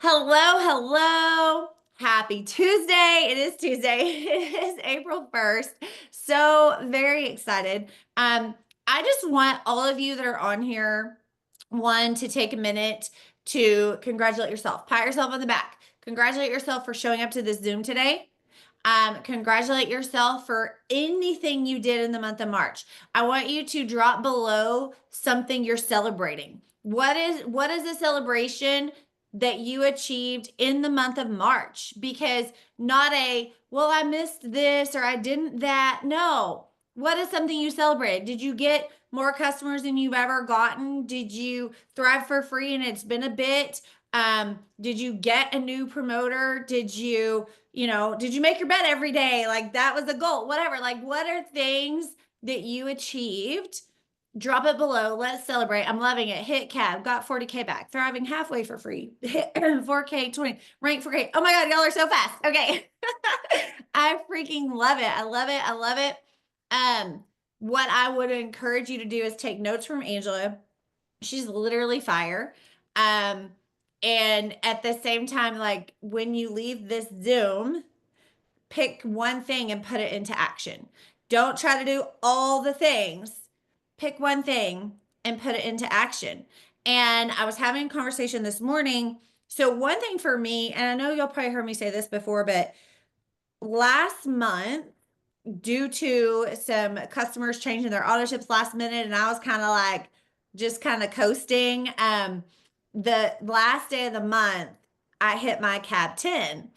Hello, hello. Happy Tuesday. It is Tuesday. It is April 1st. So very excited. I just want all of you that are on here, one, to take a minute to congratulate yourself. Pat yourself on the back. Congratulate yourself for showing up to this Zoom today. Congratulate yourself for anything you did in the month of March. I want you to drop below something you're celebrating. What is a celebration that you achieved in the month of March? Because not well, I missed this or I didn't that. No. What is something you celebrated? Did you get more customers than you've ever gotten? Did you thrive for free and it's been a bit? Did you get a new promoter? Did you make your bed every day? Like that was a goal, whatever. Like, what are things that you achieved? Drop it below. Let's celebrate. I'm loving it. Hit cab, got 40K back, thriving halfway for free. Hit 4K 20, rank for great. Oh my God, y'all are so fast. Okay. I freaking love it. I love it. I love it. What I would encourage you to do is take notes from Angela. She's literally fire. Um, and at the same time, like when you leave this Zoom, pick one thing and put it into action. Don't try to do all the things. Pick one thing and put it into action. And I was having a conversation this morning. So, one thing for me, and I know you'll probably heard me say this before, but last month, due to some customers changing their auto ships last minute, and I was kind of like just kind of coasting. The last day of the month, I hit my cab 10.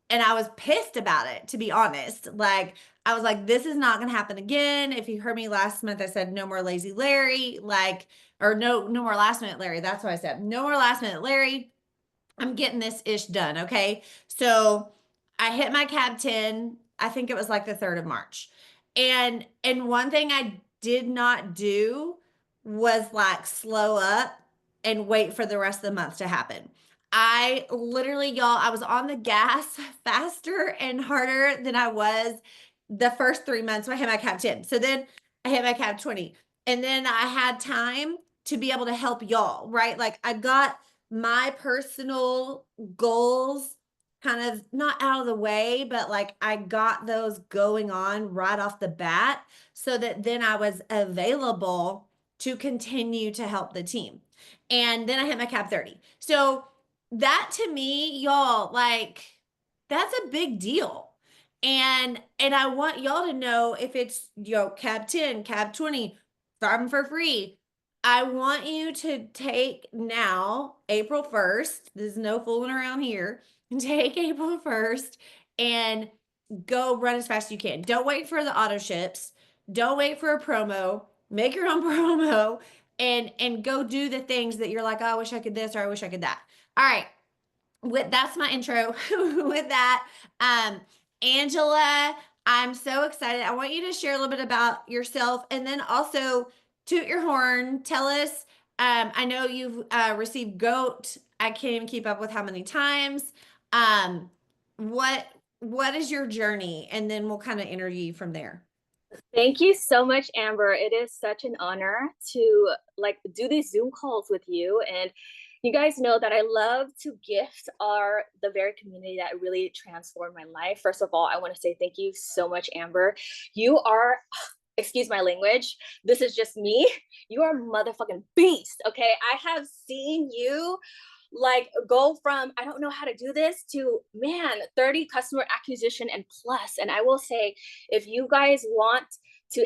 And I was pissed about it, to be honest. Like, I was like, this is not going to happen again. If you heard me last month, I said, no more lazy Larry, or no more last minute Larry. That's what I said. No more last minute Larry. I'm getting this ish done. Okay. So I hit my cab 10. I think it was like the 3rd of March. And one thing I did not do was like slow up and wait for the rest of the month to happen. I literally, y'all, I was on the gas faster and harder than I was the first 3 months when I hit my cab 10. So then I hit my cab 20. And then I had time to be able to help y'all, right? Like I got my personal goals kind of not out of the way, but like I got those going on right off the bat so that then I was available to continue to help the team. And then I hit my cap 30. So that to me, y'all, like that's a big deal. And I want y'all to know if it's cap 10, cap 20, farm for free. I want you to take now, April 1st. There's no fooling around here. Take April 1st and go run as fast as you can. Don't wait for the auto ships. Don't wait for a promo. Make your own promo and go do the things that you're like, oh, I wish I could this or I wish I could that. All right. That's my intro. With that, Angela, I'm so excited. I want you to share a little bit about yourself and then also toot your horn. Tell us. I know you've received GOAT. I can't even keep up with how many times. Um, what what is your journey? And then we'll kind of interview you from there. Thank you so much, Amber. It is such an honor to do these Zoom calls with you. And you guys know that I love to gift the very community that really transformed my life. First of all, I want to say thank you so much, Amber. You are, excuse my language, this is just me. You are a motherfucking beast. Okay. I have seen you go from I don't know how to do this to man 30 customer acquisition and plus. And I will say, if you guys want to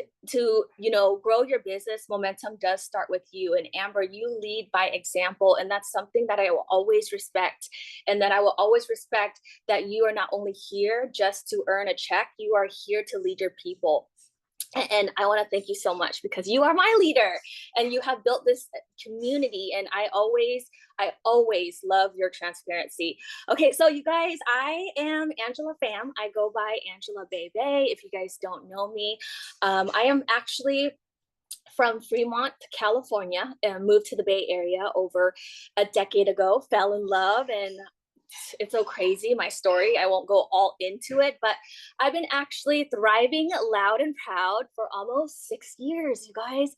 grow your business, momentum does start with you. And Amber, you lead by example, and that's something that I will always respect. And that I will always respect that you are not only here just to earn a check, you are here to lead your people. And I want to thank you so much because you are my leader and you have built this community. And I always love your transparency. Okay, so you guys, I am Angela Pham. I go by Angela Bebe. If you guys don't know me, I am actually from Fremont, California, and moved to the Bay Area over a decade ago, fell in love, and it's so crazy, my story. I won't go all into it, but I've been actually thriving loud and proud for almost 6 years, you guys.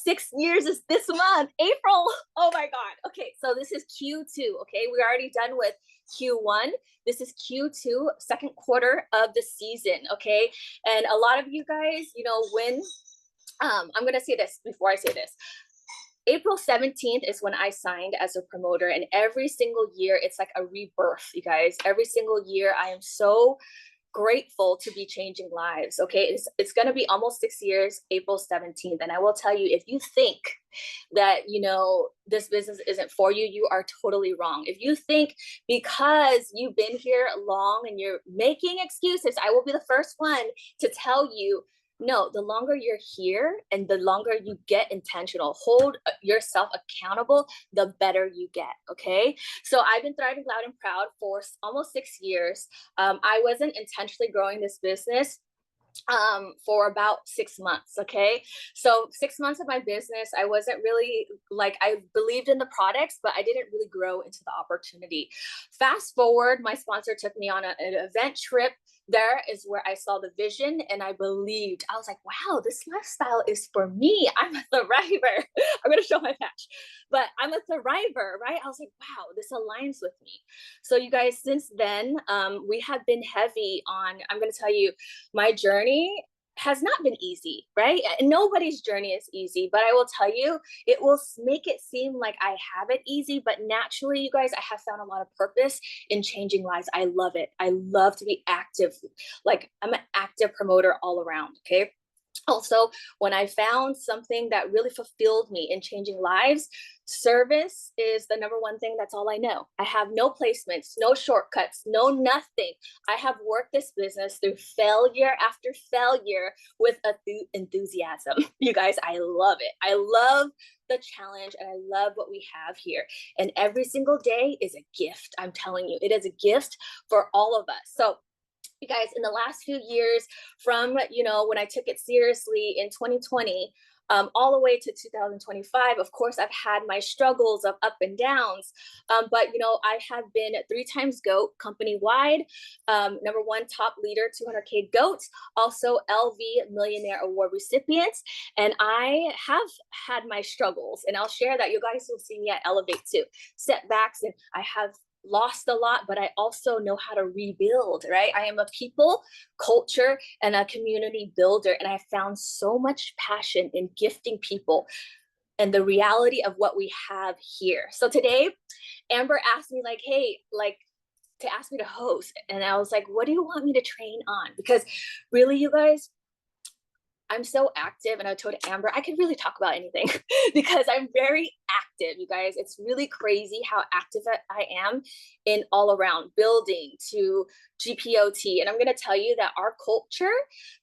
6 years is this month, April. Oh my God. Okay, so this is Q2. Okay, we're already done with Q1. This is Q2, second quarter of the season. Okay, and a lot of you guys, when I'm gonna say this before I say this. April 17th is when I signed as a promoter, and every single year it's like a rebirth, you guys. Every single year I am so grateful to be changing lives. Okay, it's going to be almost 6 years, April 17th, and I will tell you, if you think that this business isn't for you, you are totally wrong. If you think because you've been here long and you're making excuses, I will be the first one to tell you, no, the longer you're here and the longer you get intentional, hold yourself accountable, the better you get. Okay, so I've been thriving loud and proud for almost 6 years. I wasn't intentionally growing this business for about 6 months. Okay, so 6 months of my business, I wasn't really like, I believed in the products, but I didn't really grow into the opportunity. Fast forward, my sponsor took me on an event trip. There is where I saw the vision and I believed. I was like, wow, this lifestyle is for me. I'm a thriver. I'm going to show my patch, but I'm a thriver, right? I was like, wow, this aligns with me. So you guys, since then, we have been heavy on, I'm going to tell you, my journey has not been easy, right? And nobody's journey is easy, but I will tell you, it will make it seem like I have it easy, but naturally, you guys, I have found a lot of purpose in changing lives. I love it. I love to be active. Like, I'm an active promoter all around. Okay. Also, when I found something that really fulfilled me in changing lives, service is the number one thing. That's all I know. I have no placements, no shortcuts, no nothing. I have worked this business through failure after failure with enthusiasm. You guys, I love it. I love the challenge and I love what we have here. And every single day is a gift. I'm telling you, it is a gift for all of us. So you guys, in the last few years, from when I took it seriously in 2020, all the way to 2025, of course, I've had my struggles of up and downs. But I have been 3 times GOAT company wide, number one top leader, 200K GOAT, also LV Millionaire Award recipients. And I have had my struggles, and I'll share that. You guys will see me at Elevate too, setbacks, and I have lost a lot, but I also know how to rebuild, right? I am a people, culture, and a community builder. And I found so much passion in gifting people and the reality of what we have here. So today, Amber asked me like, hey, like, to ask me to host. And I was like, what do you want me to train on? Because really, you guys, I'm so active, and I told Amber I could really talk about anything because I'm very active, you guys. It's really crazy how active I am in all around building to GPOT. And I'm going to tell you that our culture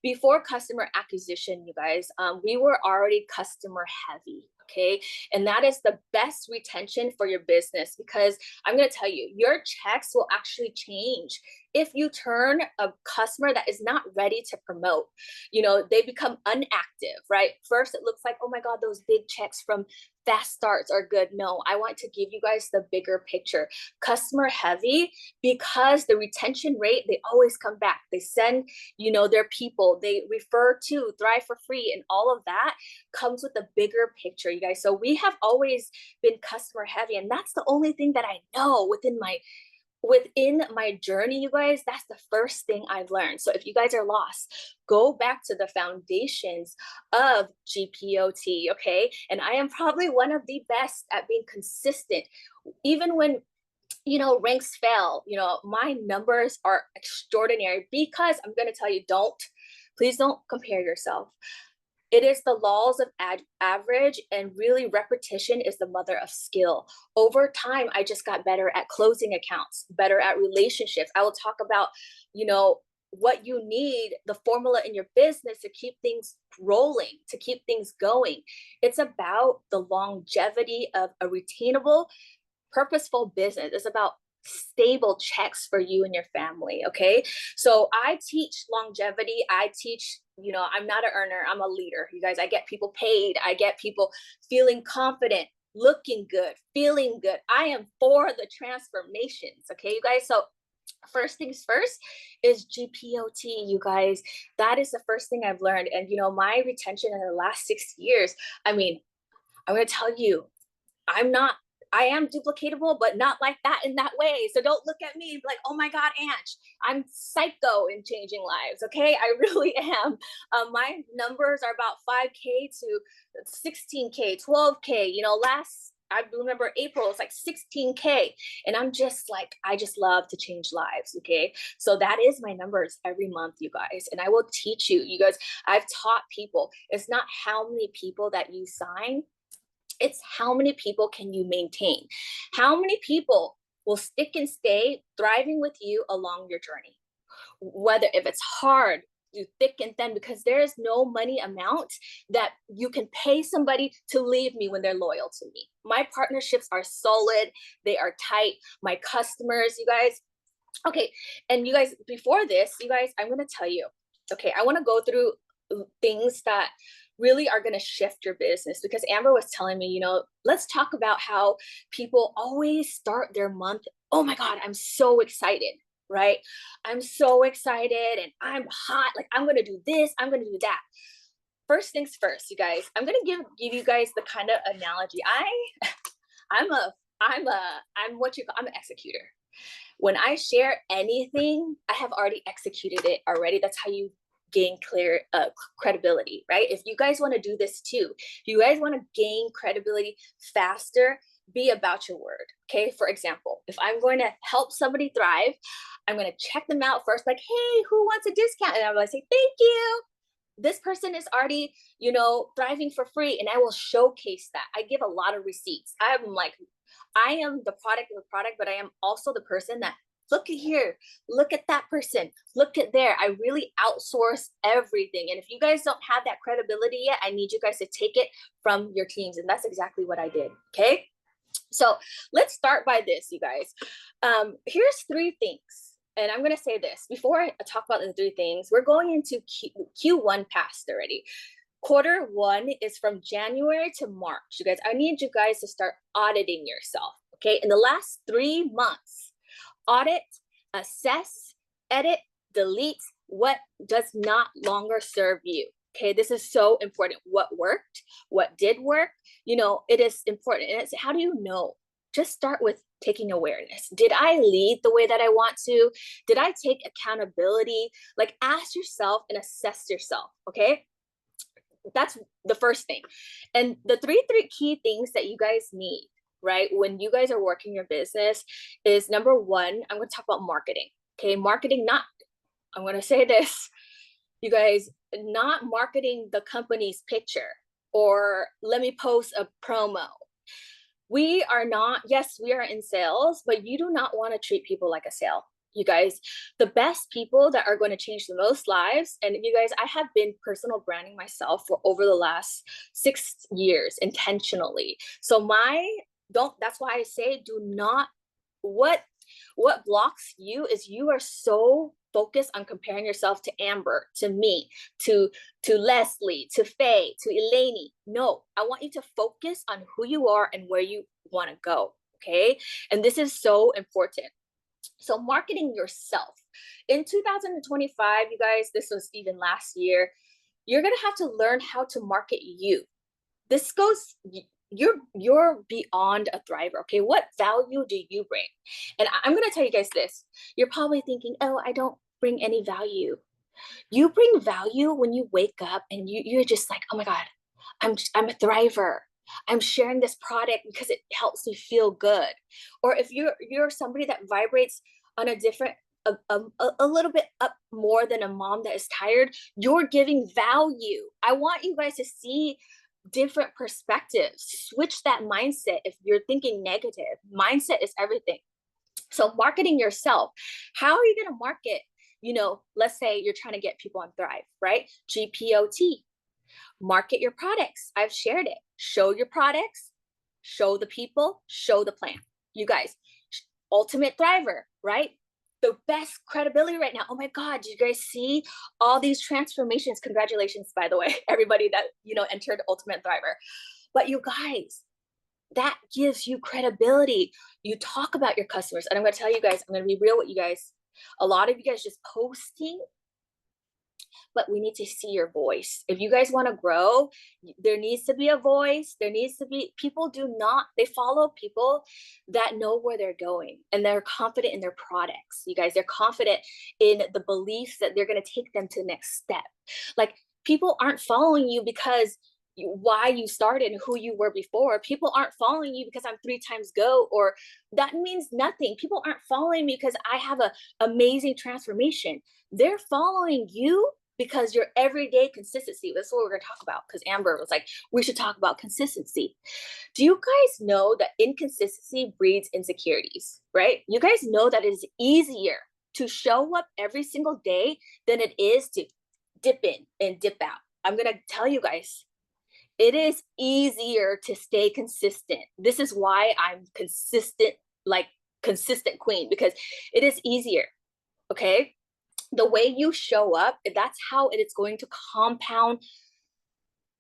before customer acquisition, you guys, we were already customer heavy. Okay. And that is the best retention for your business, because I'm going to tell you, your checks will actually change if you turn a customer that is not ready to promote. They become unactive, right? First, it looks like, oh my God, those big checks from fast starts are good. No, I want to give you guys the bigger picture. Customer heavy, because the retention rate, they always come back. They send, their people, they refer to Thrive for Free, and all of that comes with a bigger picture, you guys. So we have always been customer heavy, and that's the only thing that I know within my journey, you guys. That's the first thing I've learned. So if you guys are lost, go back to the foundations of GPOT, okay? And I am probably one of the best at being consistent. Even when ranks fail, my numbers are extraordinary, because I'm going to tell you, please don't compare yourself. It is the laws of average, and really repetition is the mother of skill. Over time, I just got better at closing accounts, better at relationships. I will talk about, what you need, the formula in your business to keep things rolling, to keep things going. It's about the longevity of a retainable, purposeful business. It's about stable checks for you and your family. Okay. So I teach longevity. I teach, I'm not an earner, I'm a leader. You guys, I get people paid. I get people feeling confident, looking good, feeling good. I am for the transformations. Okay, you guys. So First things first is GPOT, you guys. That is the first thing I've learned. And, my retention in the last 6 years, I mean, I'm going to tell you, I'm not, I am duplicatable, but not like that in that way. So don't look at me like, oh my God, Ange, I'm psycho in changing lives. Okay. I really am. My numbers are about 5K to 16K, 12K. I remember April, it's like 16K. And I'm just like, I just love to change lives. Okay. So that is my numbers every month, you guys. And I will teach you guys, I've taught people, it's not how many people that you sign, it's how many people can you maintain? How many people will stick and stay thriving with you along your journey? Whether if it's hard, through thick and thin, because there is no money amount that you can pay somebody to leave me when they're loyal to me. My partnerships are solid, they are tight. My customers, you guys. Okay, and you guys, before this, you guys, I'm gonna tell you, okay, I wanna go through things that really are going to shift your business, because Amber was telling me, let's talk about how people always start their month. Oh my God, I'm so excited, right? I'm so excited and I'm hot. Like, I'm going to do this, I'm going to do that. First things first, you guys, I'm going to give you guys the kind of analogy. I'm an executor. When I share anything, I have already executed it already. That's how you gain clear credibility, right? If you guys want to do this too, if you guys want to gain credibility faster, be about your word. Okay. For example, if I'm going to help somebody thrive, I'm going to check them out first, like, hey, who wants a discount? And I'm going to say, thank you. This person is already, thriving for free. And I will showcase that. I give a lot of receipts. I'm like, I am the product of the product, but I am also the person that, look at here, look at that person, look at there. I really outsource everything. And if you guys don't have that credibility yet, I need you guys to take it from your teams. And that's exactly what I did. Okay. So let's start by this, you guys. Here's 3 things. And I'm going to say this before I talk about the 3 things. We're going into Q1 past already. Q1 is from January to March. You guys, I need you guys to start auditing yourself. Okay. In the last 3 months, audit, assess, edit, delete what does not longer serve you. Okay, this is so important. What worked, what did work, it is important. And it's, how do you know? Just start with taking awareness. Did I lead the way that I want to? Did I take accountability? Like, ask yourself and assess yourself. Okay, that's the first thing. And the three key things that you guys need, right, when you guys are working your business is, number 1, I'm going to talk about marketing. Okay, marketing, I'm going to say this, you guys, not marketing the company's picture or let me post a promo. We are not, yes, we are in sales, but you do not want to treat people like a sale. You guys, the best people that are going to change the most lives. And you guys, I have been personal branding myself for over the last 6 years intentionally. So that's why I say, do not, what blocks you is you are so focused on comparing yourself to Amber, to me, to Leslie, to Faye, to Elaine. No, I want you to focus on who you are and where you want to go. Okay. And this is so important. So marketing yourself. In 2025, you guys, this was even last year, you're going to have to learn how to market you. This goes, you're beyond a thriver. Okay. What value do you bring? And I'm going to tell you guys this. You're probably thinking, oh, I don't bring any value. You bring value when you wake up and you're just like, oh my God, I'm a thriver. I'm sharing this product because it helps me feel good. Or if you're somebody that vibrates on a different, a little bit up more than a mom that is tired, you're giving value. I want you guys to see different perspectives. Switch that mindset. If you're thinking negative, mindset is everything. So marketing yourself. How are you going to market? Let's say you're trying to get people on Thrive, right? GPOT. Market your products. I've shared it. Show your products, show the people, show the plan. You guys, ultimate thriver, right? The best credibility right now. Oh my God, did you guys see all these transformations? Congratulations, by the way, everybody that, entered Ultimate Thriver. But you guys, that gives you credibility. You talk about your customers. And I'm going to tell you guys, I'm going to be real with you guys. A lot of you guys just posting, but we need to see your voice. If you guys want to grow, there needs to be a voice. There needs to be, people do not, they follow people that know where they're going and they're confident in their products. You guys, they're confident in the beliefs that they're going to take them to the next step. Like, people aren't following you because why you started and who you were before. People aren't following you because I'm 3 times go, or that means nothing. People aren't following me because I have a amazing transformation. They're following you because your everyday consistency. That's what we're going to talk about, because Amber was like, we should talk about consistency. Do you guys know that inconsistency breeds insecurities, right? You guys know that it is easier to show up every single day than it is to dip in and dip out. I'm going to tell you guys, it is easier to stay consistent. This is why I'm consistent, like consistent queen, because it is easier. Okay. The way you show up, that's how it is going to compound.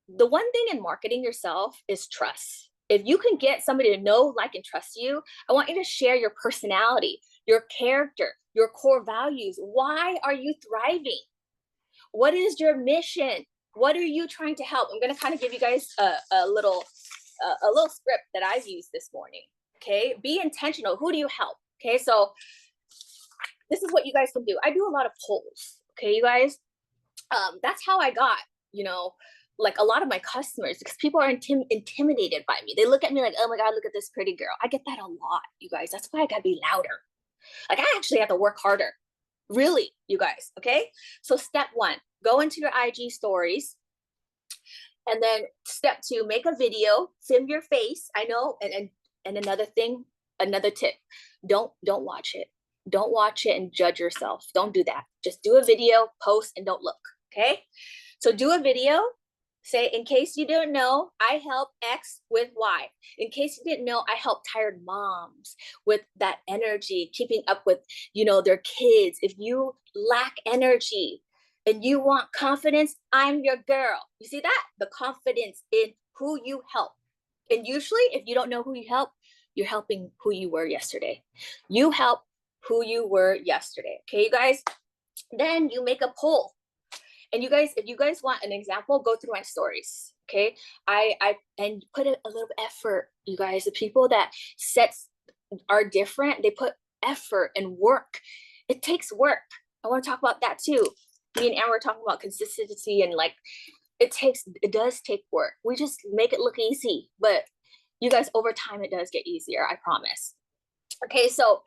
The one thing in marketing yourself is trust. If you can get somebody to know, like, and trust you, I want you to share your personality, your character, your core values. Why are you thriving? What is your mission? What are you trying to help? I'm going to kind of give you guys a little script that I've used this morning. Okay. Be intentional. Who do you help? Okay. So this is what you guys can do. I do a lot of polls. Okay, you guys. That's how I got, like, a lot of my customers, because people are intimidated by me. They look at me like, oh my God, look at this pretty girl. I get that a lot, you guys. That's why I got to be louder. Like, I actually have to work harder. Really, you guys. Okay. So step 1, go into your IG stories. And then step 2, make a video, film your face. I know. And another thing, another tip, don't watch it. Don't watch it and judge yourself. Don't do that. Just do a video, post, and don't look. Okay. So do a video. Say, in case you didn't know, I help X with Y. In case you didn't know, I help tired moms with that energy, keeping up with, their kids. If you lack energy and you want confidence, I'm your girl. You see that? The confidence in who you help. And usually, if you don't know who you help, you're helping who you were yesterday. You help who you were yesterday. Okay, you guys? Then you make a poll. And you guys, if you guys want an example, go through my stories. Okay. And put a little effort, you guys. The people that sets are different, they put effort and work. It takes work. I want to talk about that too. Me and Amber were talking about consistency, and like, it does take work. We just make it look easy, but you guys, over time, it does get easier. I promise. Okay. So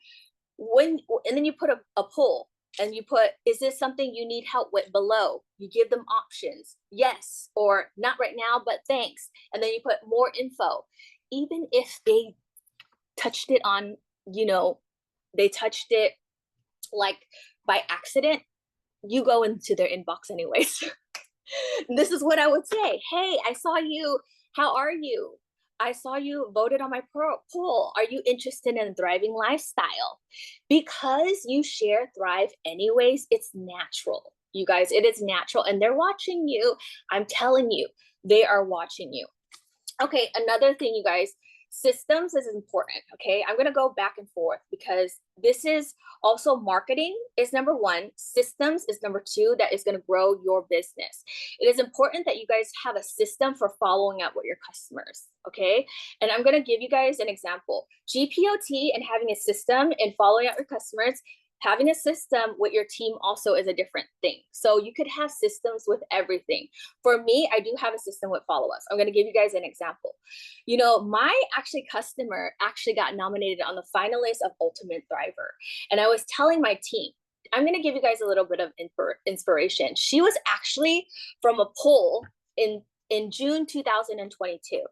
and then you put a poll. And you put, is this something you need help with below? You give them options. Yes, or not right now, but thanks. And then you put more info. Even if they touched it on, they touched it like by accident, you go into their inbox anyways. This is what I would say. Hey, I saw you. How are you? I saw you voted on my poll. Are you interested in a thriving lifestyle? Because you share Thrive anyways, it's natural. You guys, it is natural. And they're watching you. I'm telling you, they are watching you. Okay, another thing, you guys, systems is important. Okay, I'm going to go back and forth because this is also marketing is number 1. Systems is number 2. That is going to grow your business. It is important that you guys have a system for following up with your customers. Okay, and I'm going to give you guys an example. GPOT and having a system and following up your customers. Having a system with your team also is a different thing. So you could have systems with everything. For me, I do have a system with follow-ups. I'm going to give you guys an example. My customer actually got nominated on the finalist of Ultimate Thriver. And I was telling my team, I'm going to give you guys a little bit of inspiration. She was actually from a poll in June 2022.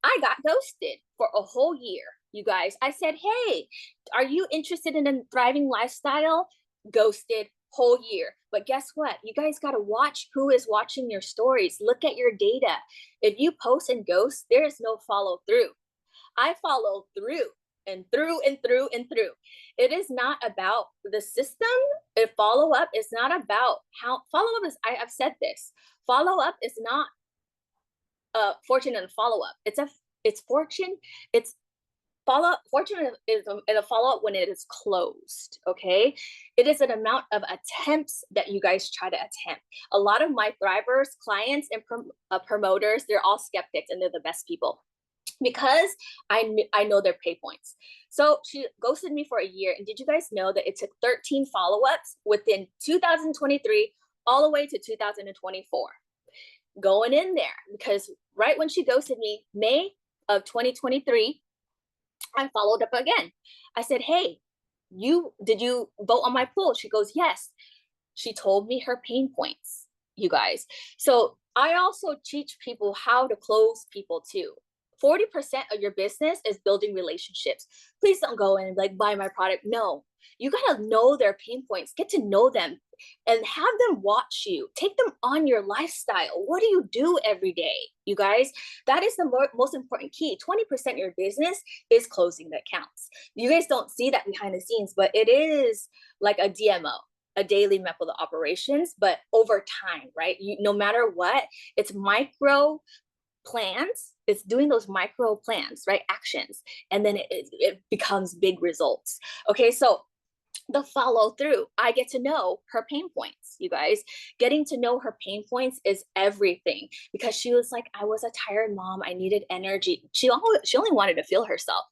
I got ghosted for a whole year. You guys, I said, hey, are you interested in a thriving lifestyle? Ghosted whole year. But guess what? You guys got to watch who is watching your stories. Look at your data. If you post and ghost, there is no follow through. I follow through and through and through and through. It is not about the system. If follow up is not about how follow up is, I've said this, follow up is not fortunate follow up. It's fortune. It's follow-up. Fortune is a follow-up when it is closed. Okay. It is an amount of attempts that you guys try to attempt. A lot of my thrivers, clients, and promoters, they're all skeptics and they're the best people because I know their pay points. So she ghosted me for a year. And did you guys know that it took 13 follow-ups within 2023 all the way to 2024? Going in there because right when she ghosted me, May of 2023, I followed up again. I said, hey, did you vote on my poll? She goes, yes. She told me her pain points, you guys. So I also teach people how to close people too. 40% of your business is building relationships. Please don't go in and like buy my product. No, you got to know their pain points, get to know them and have them watch you, take them on your lifestyle. What do you do every day? You guys, that is the most important key. 20% of your business is closing the accounts. You guys don't see that behind the scenes, but it is like a DMO, a daily map of the operations, but over time, right? No matter what, it's micro plans. It's doing those micro plans, right? Actions. And then it becomes big results. Okay. So the follow through, I get to know her pain points, you guys. Getting to know her pain points is everything because she was like, I was a tired mom. I needed energy. She only wanted to feel herself.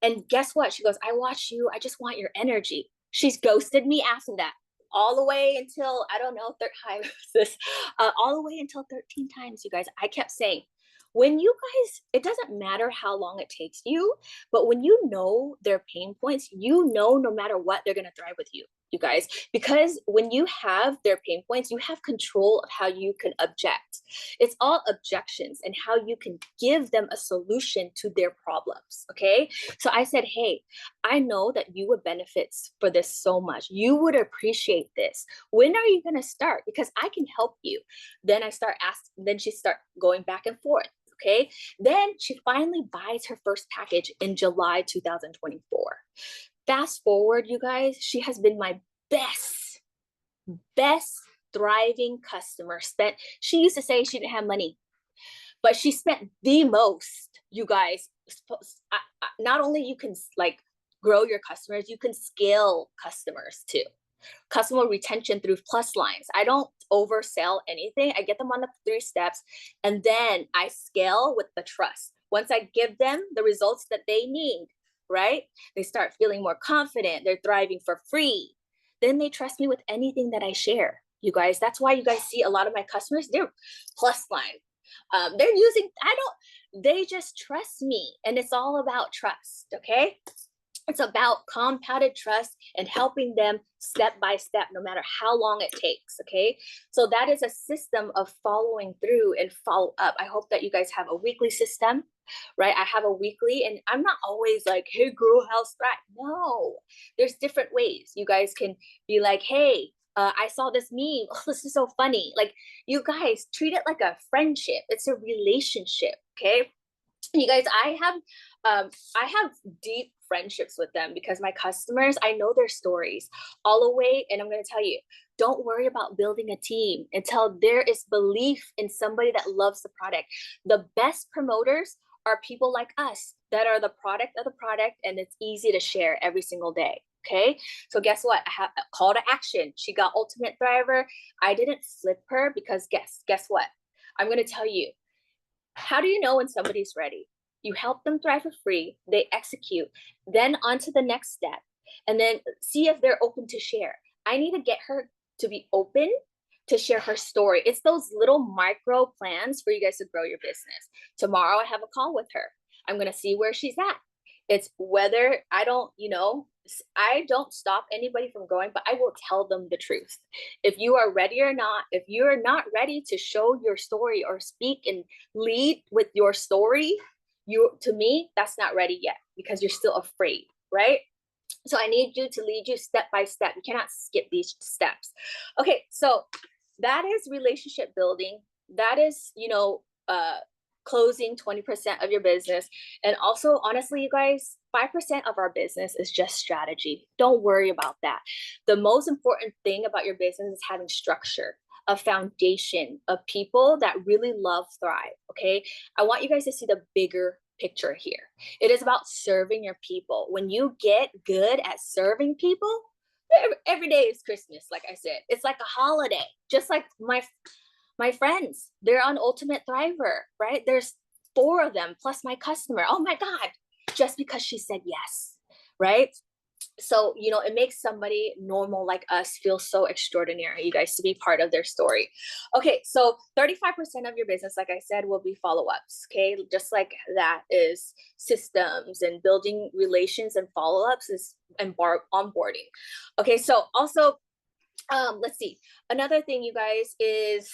And guess what? She goes, I watch you. I just want your energy. She's ghosted me after that. All the way until, I don't know, all the way until 13 times, you guys. I kept saying, when you guys, it doesn't matter how long it takes you, but when you know their pain points, you know, no matter what, they're going to thrive with you guys, because when you have their pain points, you have control of how you can object. It's all objections and how you can give them a solution to their problems. Okay. So I said, hey, I know that you would benefit for this so much. You would appreciate this. When are you going to start? Because I can help you. Then I start asking, then she start going back and forth. Okay. Then she finally buys her first package in July 2024. Fast forward, you guys, she has been my best thriving customer. She used to say she didn't have money, but she spent the most, you guys. Not only you can like grow your customers, you can scale customers too. Customer retention through plus lines. I don't oversell anything. I get them on the 3 steps and then I scale with the trust. Once I give them the results that they need, right? They start feeling more confident. They're thriving for free. Then they trust me with anything that I share. You guys, that's why you guys see a lot of my customers, they're plus line. They're using, they just trust me. And it's all about trust. Okay. It's about compounded trust and helping them step by step, no matter how long it takes. Okay. So that is a system of following through and follow up. I hope that you guys have a weekly system, right? I have a weekly and I'm not always like, hey, girl, how's that? No, there's different ways. You guys can be like, hey, I saw this meme. Oh, this is so funny. Like, you guys treat it like a friendship. It's a relationship. Okay. You guys, I have deep friendships with them because my customers, I know their stories all the way. And I'm going to tell you, don't worry about building a team until there is belief in somebody that loves the product. The best promoters are people like us that are the product of the product, and it's easy to share every single day. Okay. So guess what? I have a call to action. She got Ultimate Thriver. I didn't flip her because guess what? I'm going to tell you, how do you know when somebody's ready? You help them thrive for free, they execute, then on to the next step, and then see if they're open to share. I need to get her to be open to share her story. It's those little micro plans for you guys to grow your business. Tomorrow, I have a call with her. I'm going to see where she's at. It's whether I don't stop anybody from growing, but I will tell them the truth. If you are ready or not, if you're not ready to show your story or speak and lead with your story, to me, that's not ready yet because you're still afraid, right? So I need you to lead you step by step. You cannot skip these steps. Okay, so that is relationship building. That is, closing 20% of your business. And also, honestly, you guys, 5% of our business is just strategy. Don't worry about that. The most important thing about your business is having structure, a foundation of people that really love Thrive. Okay. I want you guys to see the bigger picture here. It is about serving your people. When you get good at serving people, every day is Christmas. Like I said, it's like a holiday. Just like my friends, they're on Ultimate Thriver, right? There's 4 of them plus my customer. Oh my God, just because she said yes, right? So, it makes somebody normal like us feel so extraordinary, you guys, to be part of their story. Okay, so 35% of your business, like I said, will be follow-ups. Okay, just like that is systems and building relations, and follow-ups is onboarding. Okay, so also, let's see. Another thing, you guys, is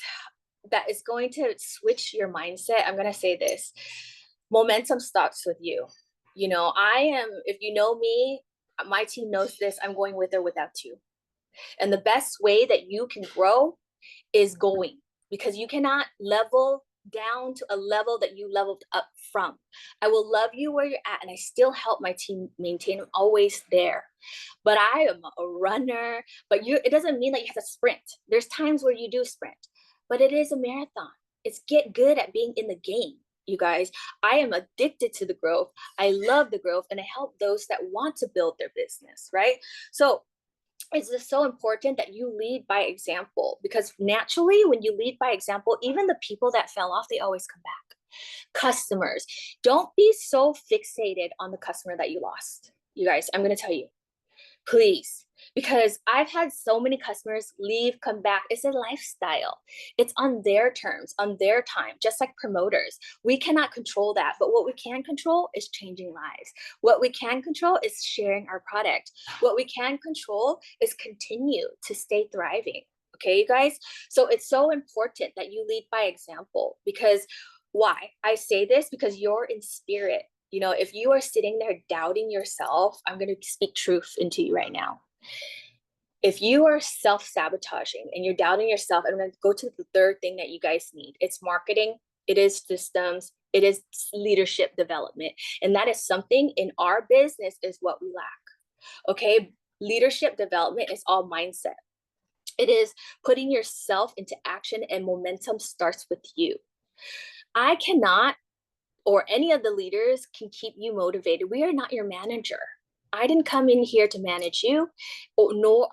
that is going to switch your mindset. I'm going to say this: momentum starts with you. If you know me, my team knows this, I'm going with or without you. And the best way that you can grow is going, because you cannot level down to a level that you leveled up from. I will love you where you're at, and I still help my team maintain. I'm always there. But I am a runner, but it doesn't mean that you have to sprint. There's times where you do sprint, but it is a marathon. It's get good at being in the game. You guys, I am addicted to the growth. I love the growth, and I help those that want to build their business, right? So it's just so important that you lead by example, because naturally, when you lead by example, even the people that fell off, they always come back. Customers, don't be so fixated on the customer that you lost. You guys, I'm going to tell you, please, because I've had so many customers leave, come back. It's a lifestyle. It's on their terms, on their time, just like promoters. We cannot control that, but what we can control is changing lives. What we can control is sharing our product. What we can control is continue to stay thriving. Okay, you guys? So it's so important that you lead by example, because why? I say this because you're in spirit. If you are sitting there doubting yourself, I'm going to speak truth into you right now. If you are self-sabotaging and you're doubting yourself, I'm going to go to the third thing that you guys need. It's marketing, it is systems, it is leadership development. And that is something in our business is what we lack. Okay, leadership development is all mindset. It is putting yourself into action, and momentum starts with you. I cannot, or any of the leaders can keep you motivated. We are not your manager. I didn't come in here to manage you. No,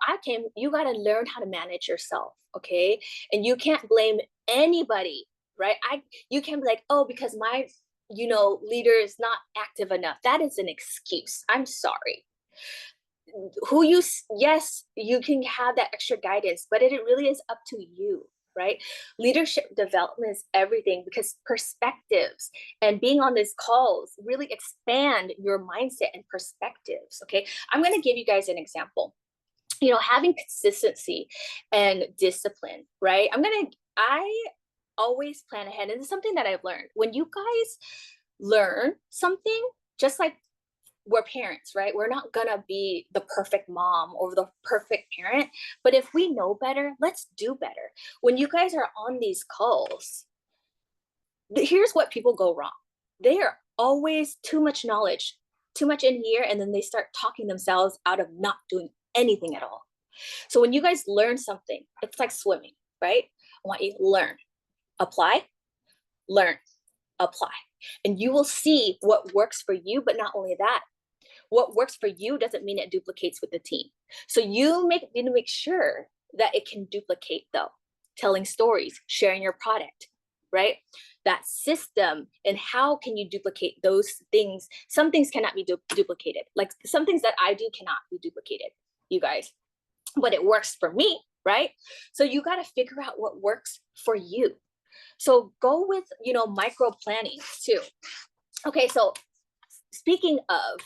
you got to learn how to manage yourself. Okay. And you can't blame anybody, right? You can't be like, oh, because my, leader is not active enough. That is an excuse. I'm sorry. Yes, you can have that extra guidance, but it really is up to you. Right? Leadership development is everything, because perspectives and being on these calls really expand your mindset and perspectives. Okay. I'm going to give you guys an example. Having consistency and discipline, right? I always plan ahead. And it's something that I've learned. When you guys learn something, just like we're parents, right? We're not gonna be the perfect mom or the perfect parent, but if we know better, let's do better. When you guys are on these calls, here's what people go wrong. They are always too much knowledge, too much in here, and then they start talking themselves out of not doing anything at all. So when you guys learn something, it's like swimming, right? I want you to learn, apply, learn, apply, and you will see what works for you. But not only that, what works for you doesn't mean it duplicates with the team. So you need to make sure that it can duplicate, though. Telling stories, sharing your product, right? That system, and how can you duplicate those things? Some things cannot be duplicated. Like some things that I do cannot be duplicated, you guys. But it works for me, right? So you got to figure out what works for you. So go with, micro planning too. Okay, so speaking of,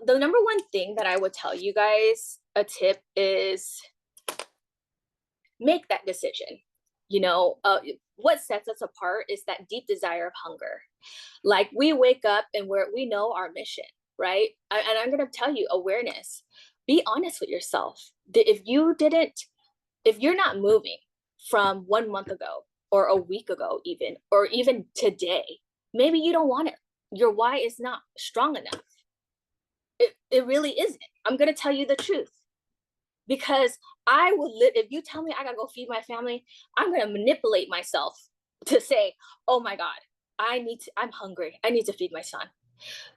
the number one thing that I would tell you guys, a tip, is make that decision. What sets us apart is that deep desire of hunger. Like we wake up and we know our mission, right? And I'm going to tell you, awareness. Be honest with yourself. If you're not moving from 1 month ago or a week ago, or even today, maybe you don't want it. Your why is not strong enough. It really isn't. I'm going to tell you the truth, because if you tell me I got to go feed my family, I'm going to manipulate myself to say, oh my God, I'm hungry. I need to feed my son.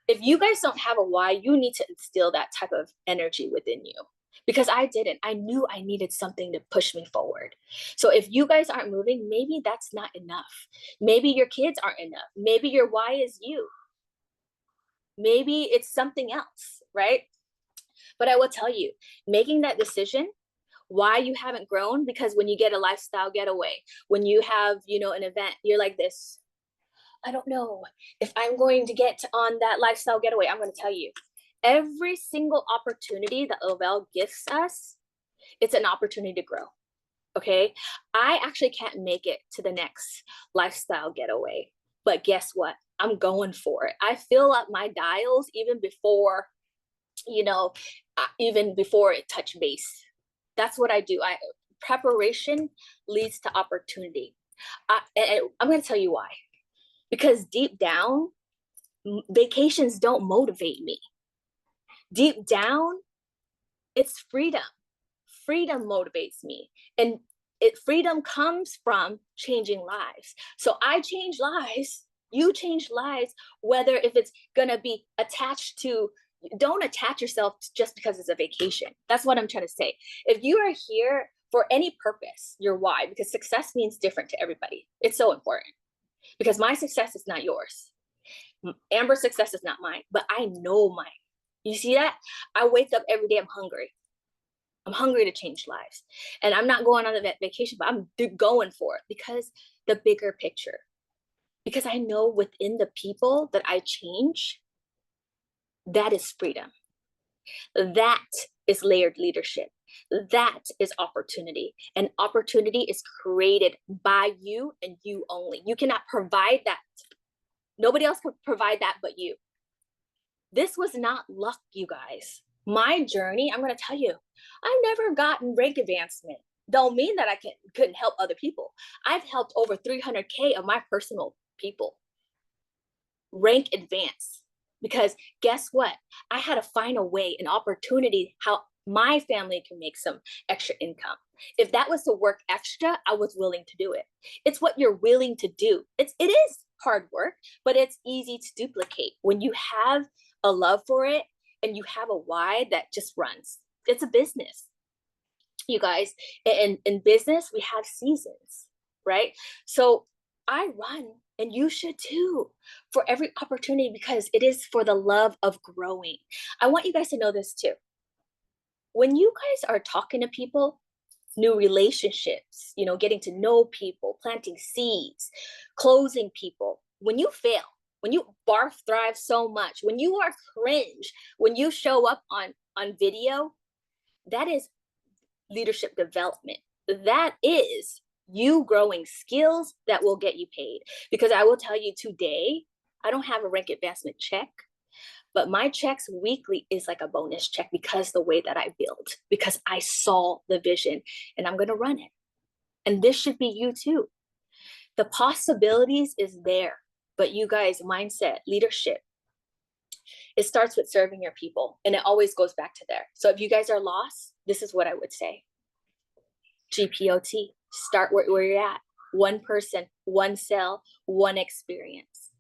If you guys don't have a why, you need to instill that type of energy within you. Because I didn't. I knew I needed something to push me forward. So if you guys aren't moving, maybe that's not enough. Maybe your kids aren't enough. Maybe your why is you. Maybe it's something else, right? But I will tell you, making that decision, why you haven't grown, because when you get a lifestyle getaway, when you have, an event, you're like this, I don't know if I'm going to get on that lifestyle getaway. I'm going to tell you, every single opportunity that Lavelle gifts us, it's an opportunity to grow. Okay. I actually can't make it to the next lifestyle getaway, but guess what? I'm going for it. I fill up my dials you know, even before it touch base. That's what I do. Preparation leads to opportunity. And I'm going to tell you why. Because deep down, vacations don't motivate me. Deep down, it's freedom. Freedom motivates me. And freedom comes from changing lives. So I change lives, you change lives, whether if it's going to be attached to, don't attach yourself just because it's a vacation. That's what I'm trying to say. If you are here for any purpose, your why, because success means different to everybody. It's so important because my success is not yours. Amber's success is not mine, but I know mine. You see that? I wake up every day, I'm hungry. I'm hungry to change lives. And I'm not going on a vacation, but I'm going for it because the bigger picture. Because I know within the people that I change, that is freedom. That is layered leadership. That is opportunity. And opportunity is created by you and you only. You cannot provide that. Nobody else can provide that but you. This was not luck, you guys. My journey, I'm going to tell you, I never gotten rank advancement. Don't mean that I couldn't help other people. I've helped over 300K of my personal people rank advance because guess what? I had to find a way, an opportunity, how my family can make some extra income. If that was to work extra, I was willing to do it. It's what you're willing to do. It is hard work, but it's easy to duplicate when you have a love for it and you have a why that just runs. It's a business, you guys. In business, we have seasons, right? So I run, and you should too, for every opportunity because it is for the love of growing. I want you guys to know this too. When you guys are talking to people, new relationships, getting to know people, planting seeds, closing people, when you fail, when you barf thrive so much, when you are cringe, when you show up on video, that is leadership development. That is you growing skills that will get you paid. Because I will tell you today, I don't have a rank advancement check, but my checks weekly is like a bonus check because the way that I build, because I saw the vision and I'm going to run it. And this should be you too. The possibilities is there, but you guys, mindset, leadership, it starts with serving your people and it always goes back to there. So if you guys are lost, this is what I would say. GPOT, start where you're at. One person, one cell, one experience.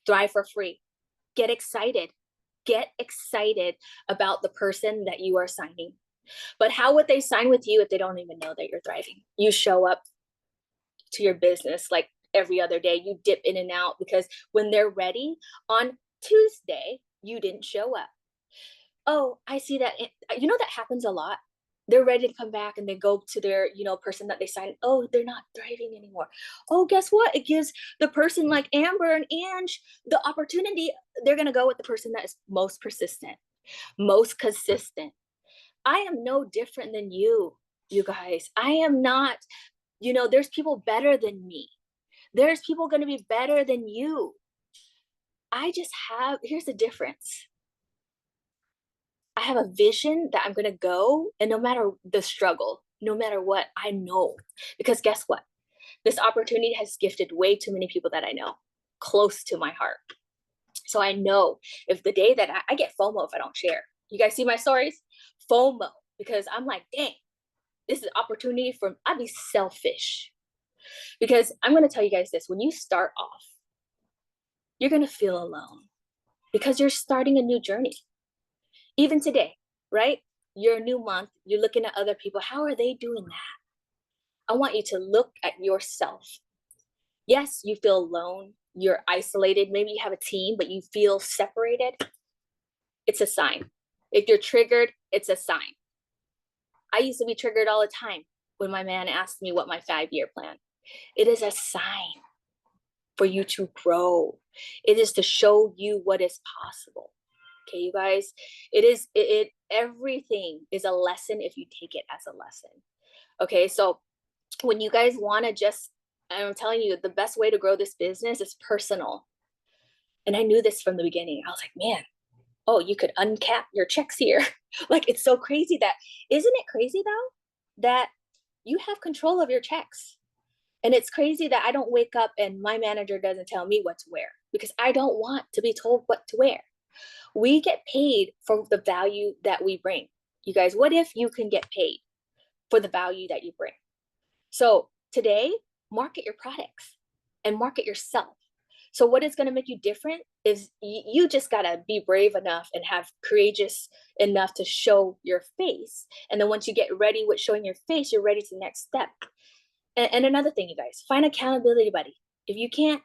Thrive for free. Get excited. Get excited about the person that you are signing. But how would they sign with you if they don't even know that you're thriving? You show up to your business like every other day. You dip in and out because when they're ready on Tuesday, you didn't show up. Oh, I see that. That happens a lot. They're ready to come back and they go to their, person that they signed. Oh, they're not thriving anymore. Oh, guess what? It gives the person like Amber and Ange the opportunity. They're going to go with the person that is most persistent, most consistent. I am no different than you guys. I am not, there's people better than me. There's people going to be better than you. Here's the difference. I have a vision that I'm going to go, and no matter the struggle, no matter what, I know. Because guess what? This opportunity has gifted way too many people that I know close to my heart. So I know if the day that I get FOMO if I don't share. You guys see my stories? FOMO, because I'm like, dang, this is opportunity for, I'd be selfish. Because I'm going to tell you guys this, when you start off, you're going to feel alone because you're starting a new journey. Even today, right? You're a new month, you're looking at other people. How are they doing that? I want you to look at yourself. Yes, you feel alone, you're isolated, maybe you have a team, but you feel separated. It's a sign. If you're triggered, it's a sign. I used to be triggered all the time when my man asked me what my 5-year plan. It is a sign for you to grow. It is to show you what is possible. Okay, you guys, everything is a lesson if you take it as a lesson. Okay, so when you guys want to just, I'm telling you, the best way to grow this business is personal. And I knew this from the beginning. I was like, man, oh, you could uncap your checks here. Like, it's so crazy that, isn't it crazy though, that you have control of your checks? And it's crazy that I don't wake up and my manager doesn't tell me what to wear because I don't want to be told what to wear. We get paid for the value that we bring. You guys, what if you can get paid for the value that you bring? So today, market your products and market yourself. So what is going to make you different is you just got to be brave enough and have courageous enough to show your face. And then once you get ready with showing your face, you're ready to the next step. And another thing, you guys, find accountability buddy. If you can't,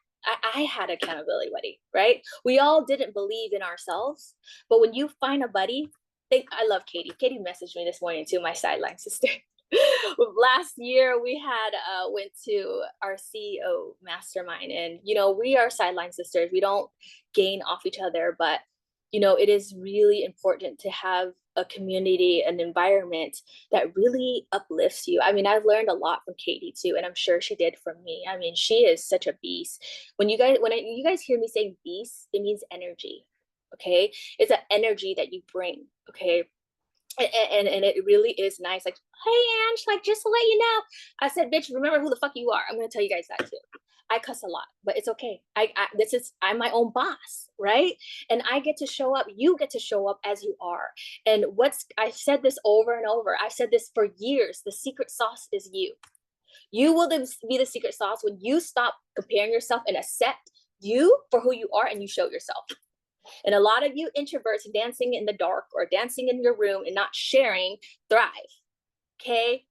I had accountability buddy, right? We all didn't believe in ourselves, but when you find a buddy, I love Katie. Katie messaged me this morning too, my sideline sister. Last year we had went to our CEO mastermind, and we are sideline sisters. We don't gain off each other, but it is really important to have a community, an environment that really uplifts you. I mean, I've learned a lot from Katie too, and I'm sure she did from me. I mean, she is such a beast. When you guys hear me saying beast, it means energy. Okay, it's an energy that you bring. Okay, and it really is nice. Like, hey, Ange, like, just to let you know, I said, bitch, remember who the fuck you are. I'm gonna tell you guys that too. I cuss a lot, but it's okay. I'm my own boss, right? And I get to show up. You get to show up as you are. And I've said this over and over. I've said this for years. The secret sauce is you. You will be the secret sauce when you stop comparing yourself and accept you for who you are and you show yourself. And a lot of you introverts dancing in the dark or dancing in your room and not sharing thrive. Okay.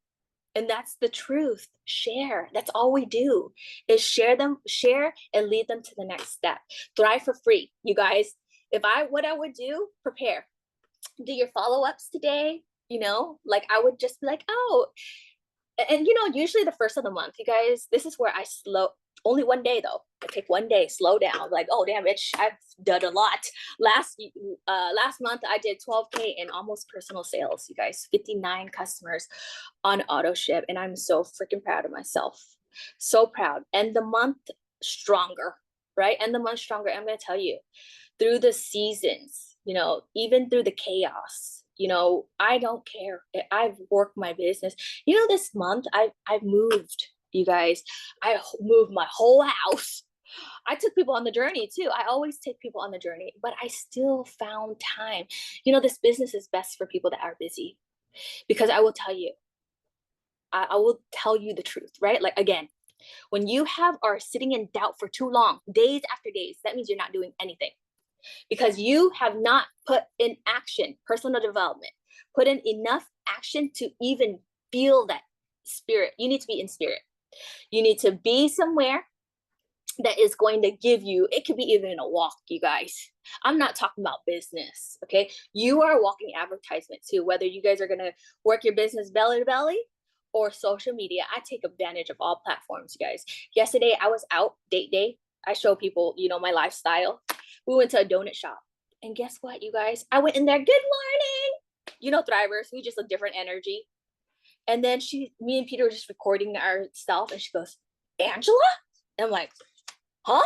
And that's the truth. Share. That's all we do is share and lead them to the next step. Thrive for free. You guys, what I would do, prepare. Do your follow-ups today. Like I would just be like, oh, and usually the first of the month, you guys, this is where I only one day though. I take one day, slow down. Like, oh damn, bitch, I've done a lot. Last month I did 12K in almost personal sales, you guys, 59 customers on auto ship. And I'm so freaking proud of myself. So proud. And the month stronger, right? And the month stronger. I'm gonna tell you, through the seasons, even through the chaos, I don't care. I've worked my business. This month I've moved, you guys. I moved my whole house. I took people on the journey too. I always take people on the journey, but I still found time. This business is best for people that are busy, because I will tell you, I will tell you the truth, right? Like, again, when you are sitting in doubt for too long, days after days, that means you're not doing anything, because you have not put in action personal development, put in enough action to even feel that spirit. You need to be in spirit. You need to be somewhere that is going to give you, it could be even a walk, you guys. I'm not talking about business, okay? You are a walking advertisement too, whether you guys are going to work your business belly to belly or social media. I take advantage of all platforms, you guys. Yesterday, I was out, date day. I show people, my lifestyle. We went to a donut shop. And guess what, you guys? I went in there, good morning. Thrivers, we just a different energy. And then me and Peter were just recording our stuff. And she goes, Angela? And I'm like, huh?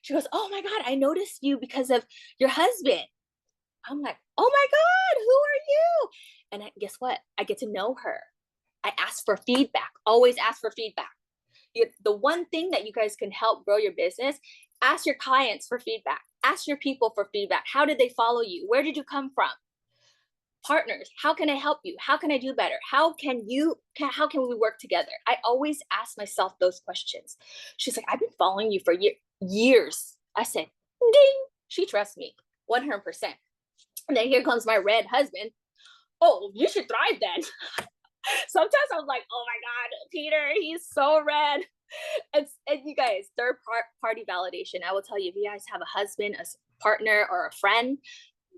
She goes, oh my God, I noticed you because of your husband. I'm like, oh my God, who are you? And guess what? I get to know her. I ask for feedback. Always ask for feedback. The one thing that you guys can help grow your business, ask your clients for feedback. Ask your people for feedback. How did they follow you? Where did you come from? Partners, how can I help you? How can I do better? How can we work together? I always ask myself those questions. She's like, I've been following you for years. I said, Ding. She trusts me 100%. And then here comes my red husband. Oh, you should thrive then. Sometimes I'm like, oh my God, Peter, he's so red. And you guys, party validation. I will tell you, if you guys have a husband, a partner, or a friend,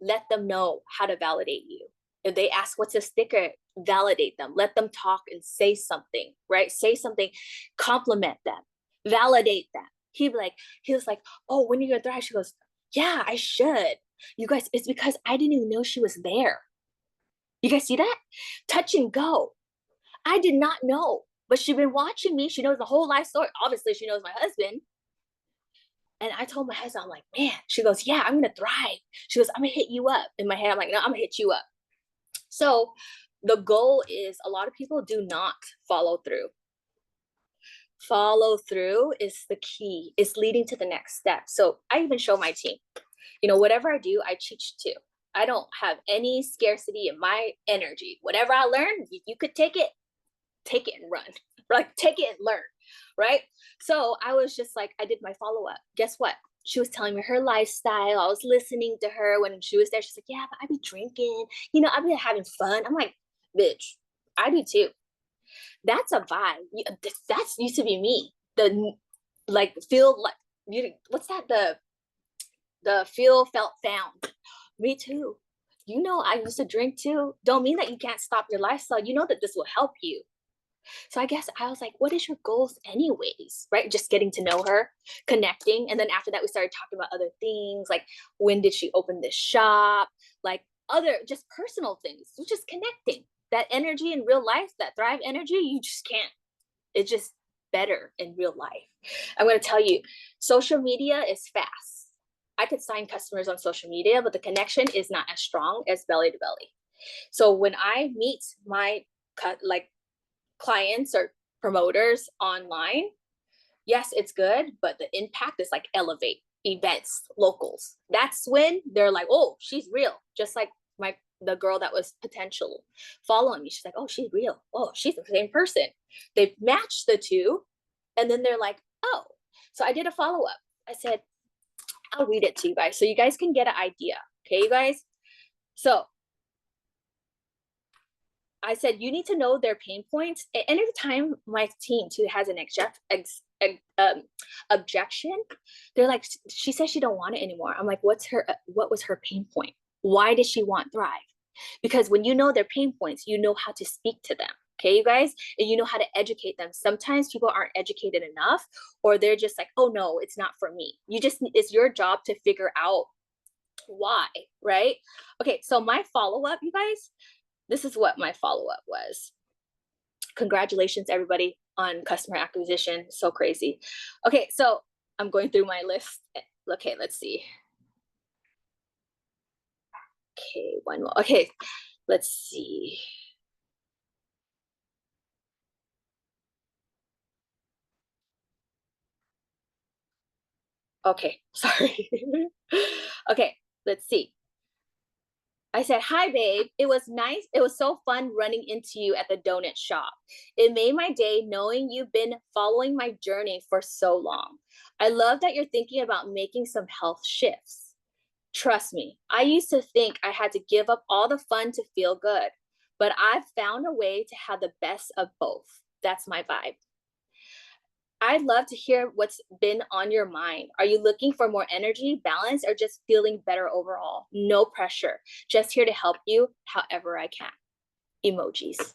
let them know how to validate you. If they ask what's a sticker, validate them. Let them talk and say something, right? Say something, compliment them, validate them. He was like, oh, when are you gonna thrive? She goes, yeah, I should. You guys, it's because I didn't even know she was there. You guys see that? Touch and go. I did not know, but she's been watching me. She knows the whole life story. Obviously, she knows my husband. And I told my husband, I'm like, man, she goes, yeah, I'm going to thrive. She goes, I'm going to hit you up. In my head, I'm like, no, I'm going to hit you up. So the goal is a lot of people do not follow through. Follow through is the key. It's leading to the next step. So I even show my team, whatever I do, I teach too. I don't have any scarcity in my energy. Whatever I learn, you could take it and run. Like, take it and learn, right? So I was just like, I did my follow-up. Guess what? She was telling me her lifestyle. I was listening to her when she was there. She's like, yeah, but I be drinking. I've been having fun. I'm like, bitch, I do too. That's a vibe. That's used to be me. The like feel like what's that? The feel felt found. Me too. I used to drink too. Don't mean that you can't stop your lifestyle. You know that this will help you. So I guess I was like, what is your goals anyways? Right? Just getting to know her, connecting. And then after that, we started talking about other things, like when did she open this shop? Like other just personal things. So just connecting. That energy in real life, that thrive energy, you just can't. It's just better in real life. I'm going to tell you, social media is fast. I could sign customers on social media, but the connection is not as strong as belly to belly. So when I meet my clients or promoters online, yes, it's good, but the impact is like elevate events, locals. That's when they're like, oh, she's real. Just like the girl that was potential following me. She's like, oh, she's real. Oh, she's the same person. They've matched the two. And then they're like, oh. So I did a follow-up. I said, I'll read it to you guys so you guys can get an idea. Okay, you guys? So I said, you need to know their pain points. And every time my team too has an objection, they're like, she says she don't want it anymore. I'm like, what was her pain point? Why does she want Thrive? Because when you know their pain points, you know how to speak to them. Okay, you guys, and you know how to educate them. Sometimes people aren't educated enough, or they're just like, oh no, it's not for me. It's your job to figure out why, right? Okay, so my follow-up, you guys, this is what my follow-up was. Congratulations, everybody, on customer acquisition. So crazy. Okay, so I'm going through my list. Okay, let's see. Okay, one more. Okay, let's see. Okay, sorry. Okay, let's see. I said, hi, babe. It was nice. It was so fun running into you at the donut shop. It made my day knowing you've been following my journey for so long. I love that you're thinking about making some health shifts. Trust me, I used to think I had to give up all the fun to feel good, but I've found a way to have the best of both. That's my vibe. I'd love to hear what's been on your mind. Are you looking for more energy, balance, or just feeling better overall? No pressure. Just here to help you however I can. Emojis.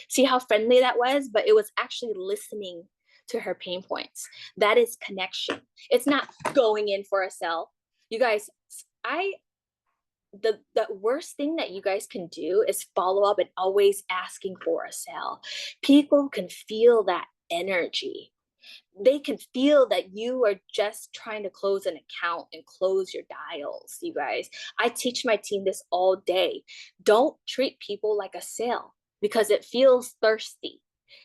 See how friendly that was? But it was actually listening to her pain points. That is connection. It's not going in for a sell. You guys, the worst thing that you guys can do is follow up and always asking for a sell. People can feel that energy. They can feel that you are just trying to close an account and close your dials, you guys. I teach my team this all day. Don't treat people like a sale because it feels thirsty.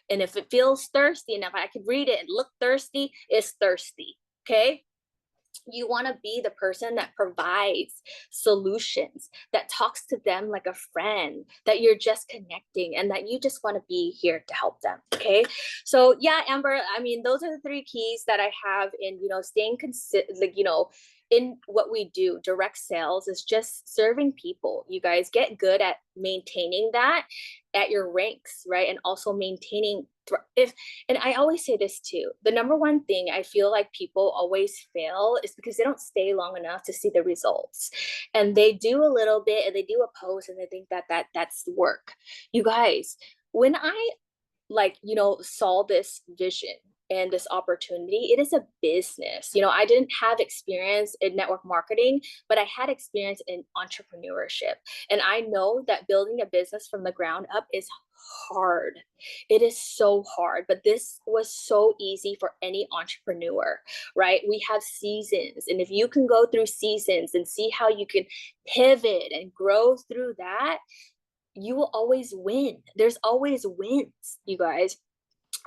And if it feels thirsty, and if I could read it and look thirsty, it's thirsty. Okay. You want to be the person that provides solutions, that talks to them like a friend, that you're just connecting, and that you just want to be here to help them. Okay. So yeah, Amber, I mean, those are the three keys that I have in, staying consistent, in what we do, direct sales is just serving people. You guys get good at maintaining that at your ranks, right? And also maintaining if and I always say this too. The number one thing I feel like people always fail is because they don't stay long enough to see the results. And they do a little bit and they do a post and they think that that's work. You guys, when I saw this vision and this opportunity, it is a business. I didn't have experience in network marketing, but I had experience in entrepreneurship, and I know that building a business from the ground up is hard. It is so hard, but this was so easy for any entrepreneur, right? We have seasons, and if you can go through seasons and see how you can pivot and grow through that, you will always win. There's always wins, you guys.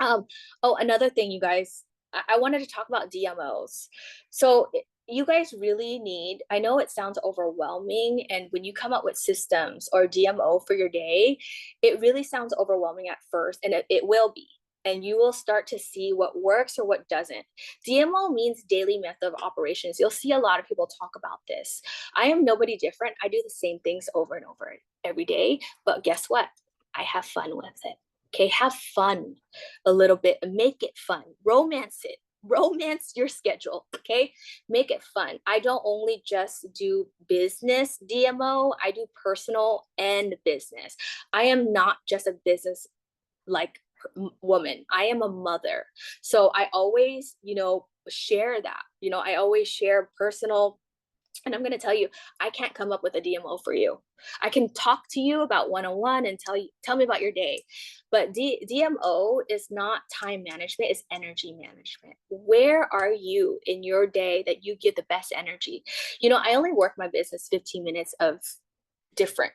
Oh, another thing, you guys, I wanted to talk about DMOs. So you guys really need, I know it sounds overwhelming, and when you come up with systems or DMO for your day, it really sounds overwhelming at first, and it will be. And you will start to see what works or what doesn't. DMO means daily method of operations. You'll see a lot of people talk about this. I am nobody different. I do the same things over and over every day, but guess what? I have fun with it. Okay, have fun a little bit and make it fun. Romance it. Romance your schedule. Okay, make it fun. I don't only just do business DMO, I do personal and business. I am not just a business like woman. I am a mother. So I always, share that. I always share personal, and I'm going to tell you, I can't come up with a DMO for you. I can talk to you about one-on-one and tell me about your day. But DMO is not time management, it's energy management. Where are you in your day that you give the best energy? I only work my business 15 minutes of different,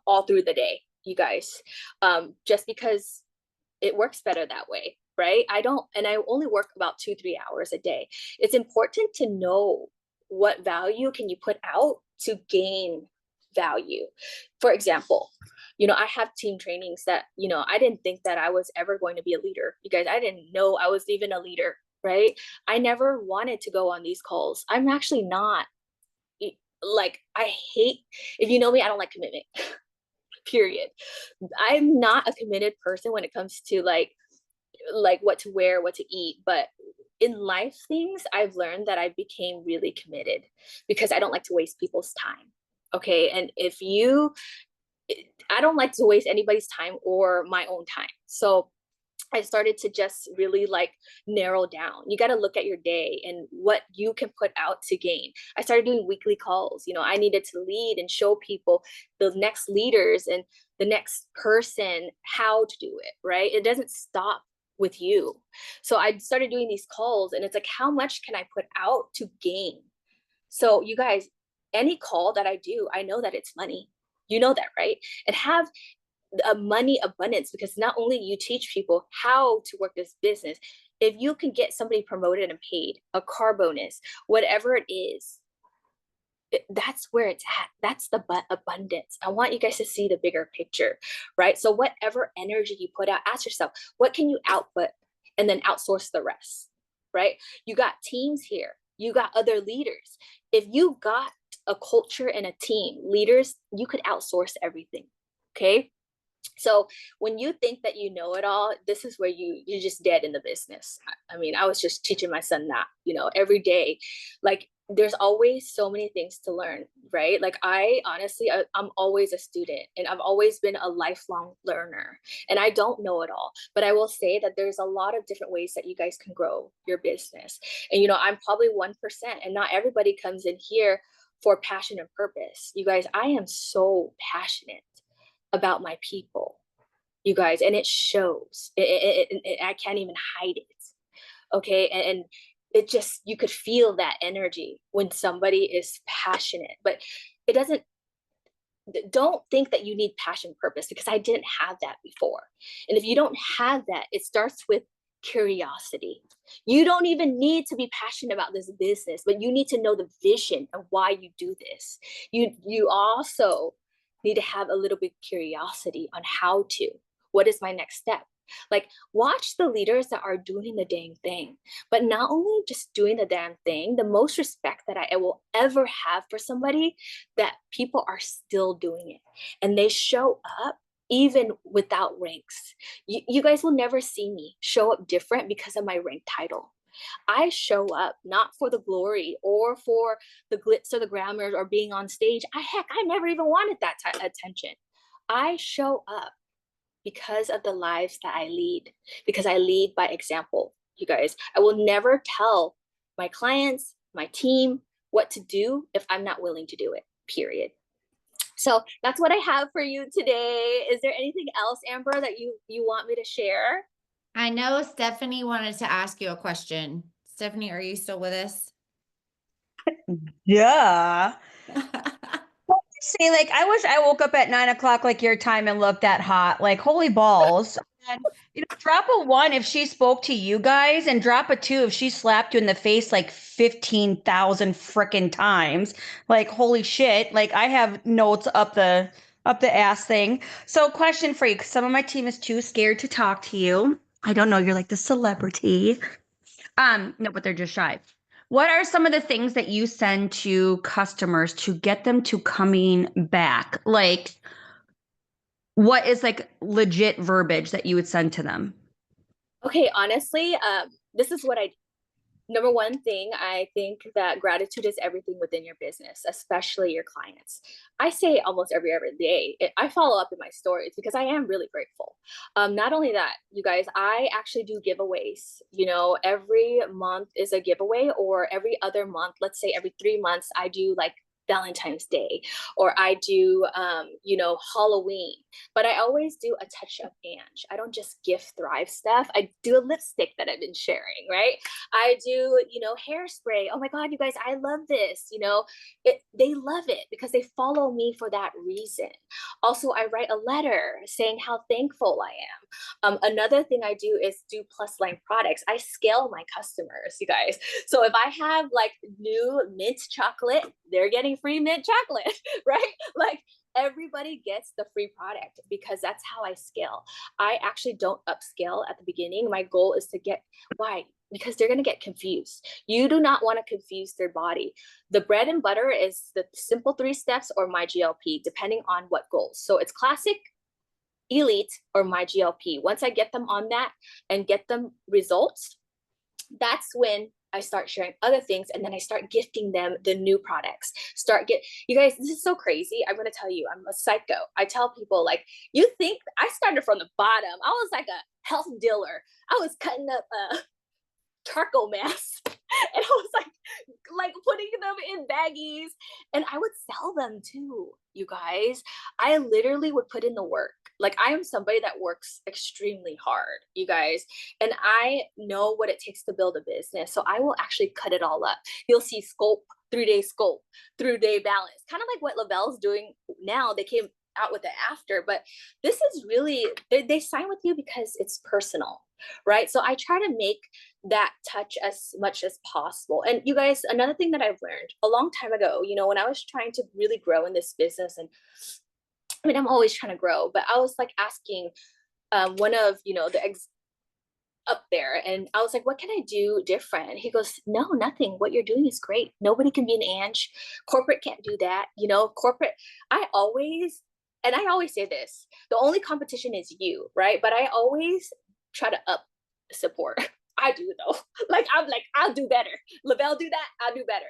all through the day, you guys, just because it works better that way, right? I only work about 2-3 hours a day. It's important to know what value can you put out to gain value. For example, I have team trainings that, I didn't think that I was ever going to be a leader. You guys, I didn't know I was even a leader, right? I never wanted to go on these calls. I'm actually not. I hate, if you know me, I don't like commitment. Period. I'm not a committed person when it comes to what to wear, what to eat, but in life things, I've learned that I became really committed because I don't like to waste people's time. Okay, and I don't like to waste anybody's time or my own time. So I started to just really narrow down. You got to look at your day and what you can put out to gain. I started doing weekly calls. I needed to lead and show people, the next leaders and the next person, how to do it, right? It doesn't stop with you. So I started doing these calls, and it's like, how much can I put out to gain? So you guys, any call that I do, I know that it's money. You know that, right? And have a money abundance, because not only you teach people how to work this business, if you can get somebody promoted and paid, a car bonus, whatever it is, that's where it's at. That's the abundance. I want you guys to see the bigger picture, right? So whatever energy you put out, ask yourself, what can you output, and then outsource the rest, right? You got teams here. You got other leaders. If you got a culture and a team, leaders, you could outsource everything. Okay. So when you think that you know it all, this is where you're just dead in the business. I mean, I was just teaching my son that, every day, there's always so many things to learn, right? I honestly, I'm always a student, and I've always been a lifelong learner, and I don't know it all, but I will say that there's a lot of different ways that you guys can grow your business. And, I'm probably 1%, and not everybody comes in here for passion and purpose. You guys, I am so passionate about my people, you guys, and it shows. I can't even hide it. Okay, and it just, you could feel that energy when somebody is passionate. But it doesn't, don't think that you need passion purpose, because I didn't have that before. And if you don't have that, it starts with curiosity. You don't even need to be passionate about this business, but you need to know the vision of why you do this. You also need to have a little bit of curiosity on what is my next step? Like, watch the leaders that are doing the dang thing, but not only just doing the damn thing, the most respect that I will ever have for somebody that people are still doing it and they show up even without ranks. You guys will never see me show up different because of my rank title. I show up not for the glory or for the glitz or the glamour or being on stage. I never even wanted that attention. I show up because of the lives that I lead, because I lead by example. You guys, I will never tell my clients, my team what to do if I'm not willing to do it, period. So that's what I have for you today. Is there anything else, Amber, that you want me to share? I know Stephanie wanted to ask you a question. Stephanie, are you still with us? Yeah. Say, like, I wish I woke up at 9 o'clock like your time and looked that hot. Like, holy balls. And, drop a one if she spoke to you guys, and drop a two if she slapped you in the face like 15,000 frickin' times. Like, holy shit. Like, I have notes up the ass thing. So, question for you, because some of my team is too scared to talk to you. I don't know, you're like the celebrity. No, but they're just shy. What are some of the things that you send to customers to get them to coming back? Like, what is like legit verbiage that you would send to them? Okay, honestly, this is what I number one thing, I think that gratitude is everything within your business, especially your clients. I say almost every day. I follow up in my stories because I am really grateful. Not only that, you guys, I actually do giveaways. Every month is a giveaway, or every other month, let's say every 3 months, I do like Valentine's Day, or I do, Halloween. But I always do a touch of Ange. I don't just gift Thrive stuff. I do a lipstick that I've been sharing, right? I do, hairspray. Oh my God, you guys, I love this. They love it because they follow me for that reason. Also, I write a letter saying how thankful I am. Another thing I do is do plus line products. I scale my customers, you guys. So if I have like new mint chocolate, they're getting free mint chocolate, right? Like, everybody gets the free product because that's how I scale. I actually don't upscale at the beginning. My goal is to get, why? Because they're going to get confused. You do not want to confuse their body. The bread and butter is the simple 3 steps or my GLP, depending on what goals. So it's classic, elite, or my GLP. Once I get them on that and get them results, that's when I start sharing other things, and then I start gifting them the new products. You guys, this is so crazy. I'm gonna tell you, I'm a psycho. I tell people, like, you think I started from the bottom. I was like a health dealer. I was cutting up charcoal mask and I was like putting them in baggies, and I would sell them too, you guys. I literally would put in the work. Like, I am somebody that works extremely hard, you guys, and I know what it takes to build a business. So I will actually cut it all up. You'll see scope, 3-day scope, 3-day balance, kind of like what Lavelle's doing now. They came out with it after, but this is really, they sign with you because it's personal, right? So I try to make that touch as much as possible. And you guys, another thing that I've learned a long time ago, when I was trying to really grow in this business, and I mean, I'm always trying to grow, but I was like asking one of, the up there, and I was like, what can I do different? And he goes, no, nothing. What you're doing is great. Nobody can be an Ange. Corporate can't do that. Corporate, and I always say this, the only competition is you, right? But I always try to up support. I do though. Like, I'm like, I'll do better. Lavelle do that, I'll do better.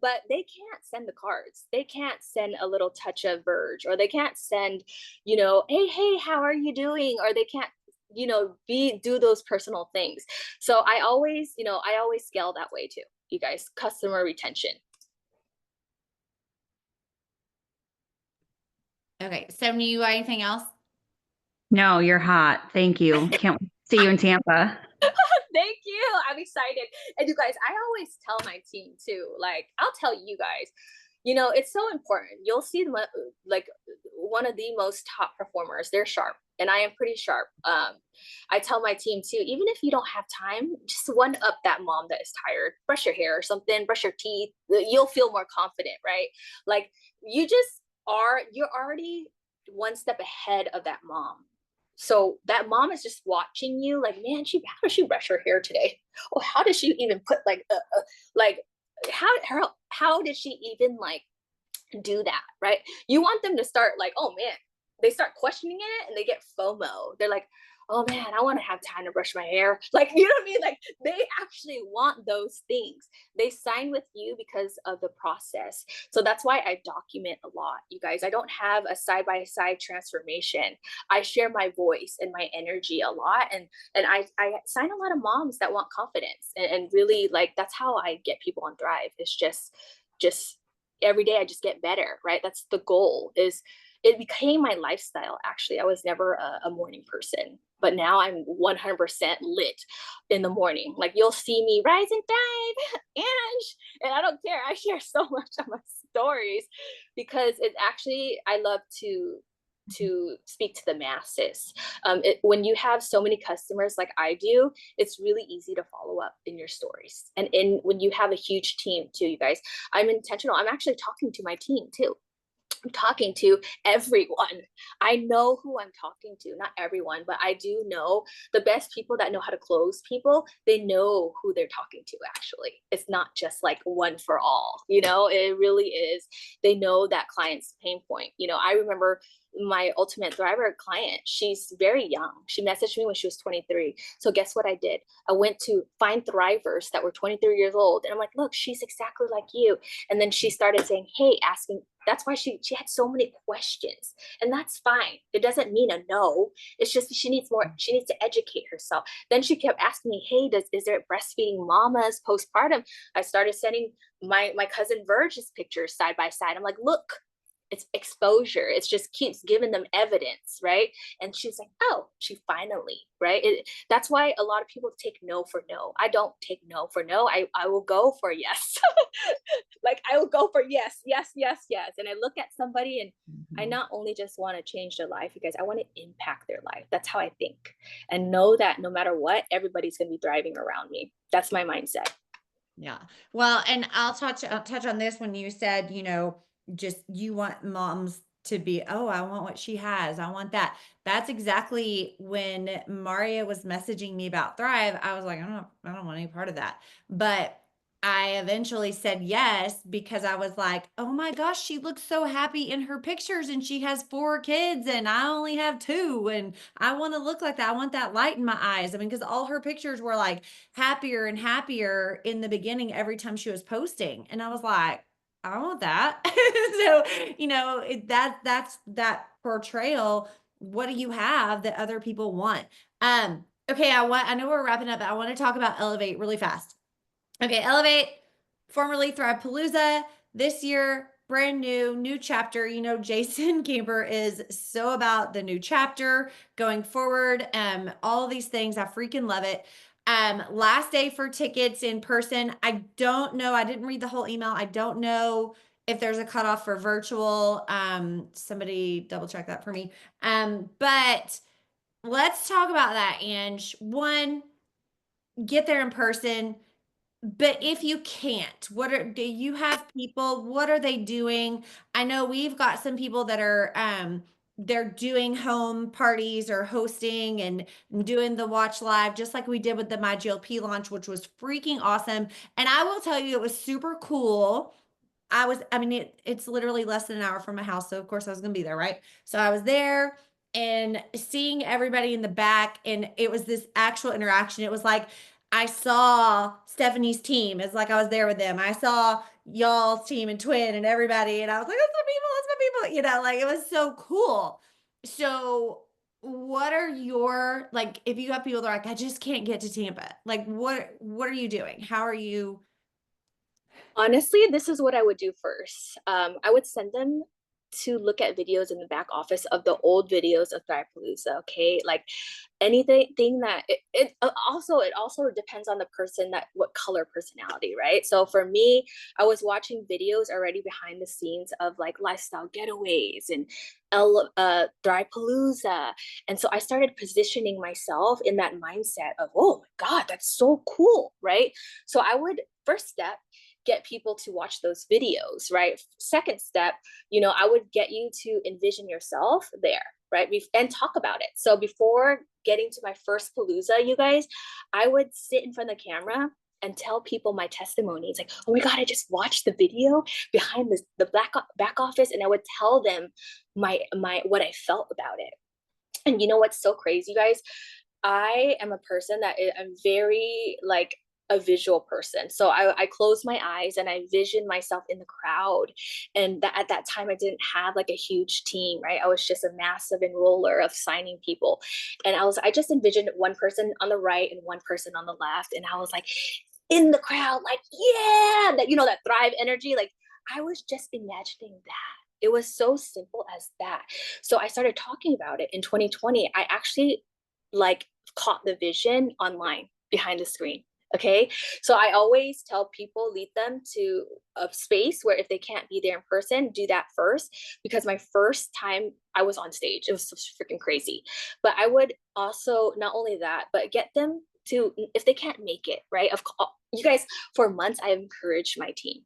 But they can't send the cards. They can't send a little touch of Verge, or they can't send, hey, how are you doing? Or they can't, do those personal things. So I always scale that way too, you guys. Customer retention. Okay, Stephanie, you got anything else? No, you're hot. Thank you. Can't wait to see you in Tampa. Thank you. I'm excited. And you guys, I always tell my team too, like, I'll tell you guys, it's so important. You'll see them, like, one of the most top performers. They're sharp, and I am pretty sharp. I tell my team too, even if you don't have time, just one up that mom that is tired. Brush your hair or something, brush your teeth. You'll feel more confident, right? Like, you're already one step ahead of that mom. So that mom is just watching you like, man, how does she brush her hair today? Oh, how does she even put like how did she even like do that, right? You want them to start like, oh man, they start questioning it and they get FOMO. They're like, oh man, I want to have time to brush my hair. Like, you know what I mean? Like, they actually want those things. They sign with you because of the process. So that's why I document a lot, you guys. I don't have a side by side transformation. I share my voice and my energy a lot. And I sign a lot of moms that want confidence, and really like that's how I get people on Thrive. It's just every day I just get better, right? That's the goal. Is it became my lifestyle. Actually, I was never a morning person, but now I'm 100% lit in the morning. Like, you'll see me rise and thrive, and I don't care. I share so much on my stories because it's actually, I love to speak to the masses. When you have so many customers like I do, it's really easy to follow up in your stories. And when you have a huge team too, you guys, I'm intentional. I'm actually talking to my team too. I'm talking to everyone. I know who I'm talking to, not everyone, but I do know the best people that know how to close people. They know who they're talking to, actually. It's not just like one for all, it really is. They know that client's pain point. I remember my ultimate thriver client. She's very young. She messaged me when she was 23. So guess what I did? I went to find thrivers that were 23 years old. And I'm like, look, she's exactly like you. And then she started saying, hey, asking. That's why she had so many questions. And that's fine. It doesn't mean a no. It's just she needs more. She needs to educate herself. Then she kept asking me, hey, is there breastfeeding mamas postpartum? I started sending my cousin Verge's pictures side by side. I'm like, look, it's exposure. It's just keeps giving them evidence, right? And she's like, oh, she finally, right? That's why a lot of people take no for no. I don't take no for no. I will go for yes. Like, I will go for yes, yes, yes, yes. And I look at somebody and I not only just want to change their life, you guys, I want to impact their life. That's how I think. And know that no matter what, everybody's going to be thriving around me. That's my mindset. Yeah. Well, and I'll touch on this when you said, just you want moms to be, oh, I want what she has. I want that. That's exactly when Maria was messaging me about Thrive. I was like, I don't want any part of that. But I eventually said yes because I was like, oh my gosh, she looks so happy in her pictures and she has 4 kids and I only have 2 and I want to look like that. I want that light in my eyes. I mean, because all her pictures were like happier and happier in the beginning every time she was posting. And I was like, I want that. So, that's that portrayal. What do you have that other people want? Okay, I know we're wrapping up, but I want to talk about Elevate really fast. Okay, Elevate, formerly Thrivepalooza, this year, brand new chapter. Jason Camper is so about the new chapter going forward. All these things, I freaking love it. Last day for tickets in person. I don't know. I didn't read the whole email. I don't know if there's a cutoff for virtual. Somebody double check that for me. But let's talk about that, Ange. One, get there in person. But if you can't, do you have people, what are they doing? I know we've got some people that are they're doing home parties or hosting and doing the watch live, just like we did with the My GLP launch, which was freaking awesome. And I will tell you, it was super cool. It's literally less than an hour from my house. So of course I was gonna be there, right? So I was there and seeing everybody in the back, and it was this actual interaction. It was like I saw Stephanie's team. It's like I was there with them. I saw y'all's team and Twin and everybody, and I was like, that's my people, like it was so cool. So what are your, like, if you have people that are like, I just can't get to Tampa, like what are you doing? How are you? Honestly, this is what I would do first. I would send them to look at videos in the back office of the old videos of Thrivepalooza. Okay, like anything that it also depends on the person, that what color personality, right? So for me, I was watching videos already behind the scenes of like lifestyle getaways and Thrivepalooza, and so I started positioning myself in that mindset of, oh my god, that's so cool, right? So I would, first step get people to watch those videos, right? Second step, I would get you to envision yourself there, right? And talk about it. So before getting to my first Palooza, you guys, I would sit in front of the camera and tell people my testimony. It's like, oh my God, I just watched the video behind the back office, and I would tell them my what I felt about it. And you know what's so crazy, you guys? I am a person I'm very like a visual person. So I close my eyes and I vision myself in the crowd. And at that time, I didn't have like a huge team, right? I was just a massive enroller of signing people. And I just envisioned one person on the right and one person on the left. And I was like in the crowd, like, yeah, that Thrive energy. Like I was just imagining that. It was so simple as that. So I started talking about it in 2020. I actually like caught the vision online behind the screen. Okay. So I always tell people, lead them to a space where if they can't be there in person, do that first. Because my first time I was on stage, it was so freaking crazy. But I would also, not only that, but get them to, if they can't make it, right? You guys, for months, I encouraged my team.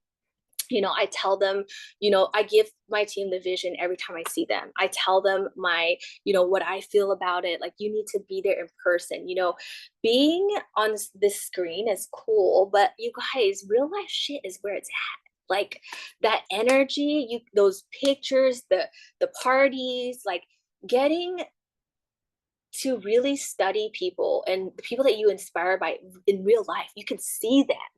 I tell them, I give my team the vision every time I see them. I tell them what I feel about it. Like, you need to be there in person. Being on this screen is cool, but you guys, real life shit is where it's at. Like that energy, those pictures, the parties, like getting to really study people and the people that you inspire by in real life. You can see that,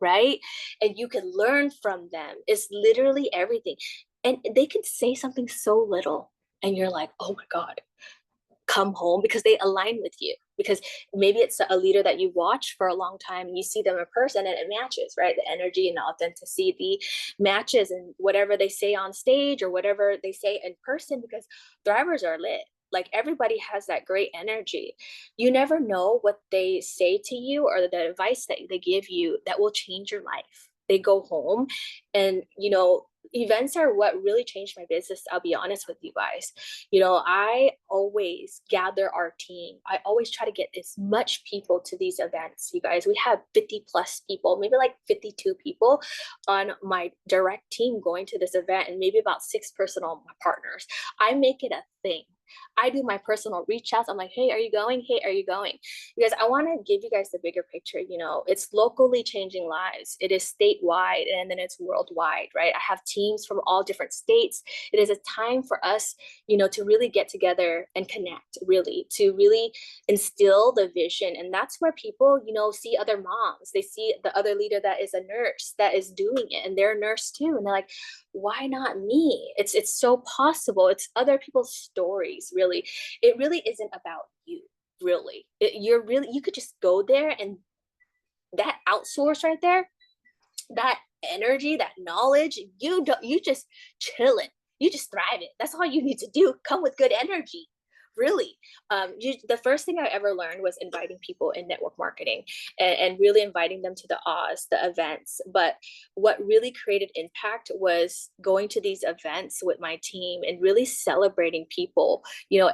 right? And you can learn from them. It's literally everything. And they can say something so little and you're like, oh my God, come home, because they align with you. Because maybe it's a leader that you watch for a long time and you see them in person and it matches, right? The energy and the authenticity matches, and whatever they say on stage or whatever they say in person, because thrivers are lit. Like everybody has that great energy. You never know what they say to you or the advice that they give you that will change your life. They go home and, events are what really changed my business. I'll be honest with you guys. I always gather our team. I always try to get as much people to these events. You guys, we have 50 plus people, maybe like 52 people on my direct team going to this event, and maybe about 6 personal partners. I make it a thing. I do my personal reach outs. I'm like, hey, are you going? Hey, are you going? Because I want to give you guys the bigger picture. It's locally changing lives. It is statewide, and then it's worldwide, right? I have teams from all different states. It is a time for us, to really get together and connect, really, to really instill the vision. And that's where people, see other moms. They see the other leader that is a nurse that is doing it, and they're a nurse too. And they're like, why not me? It's so possible. It's other people's stories, really. It really isn't about you, really. You could just go there, and that outsource right there, that energy, that knowledge, you just chill it. You just thrive it. That's all you need to do. Come with good energy. Really, the first thing I ever learned was inviting people in network marketing, and really inviting them to the Oz, the events. But what really created impact was going to these events with my team and really celebrating people,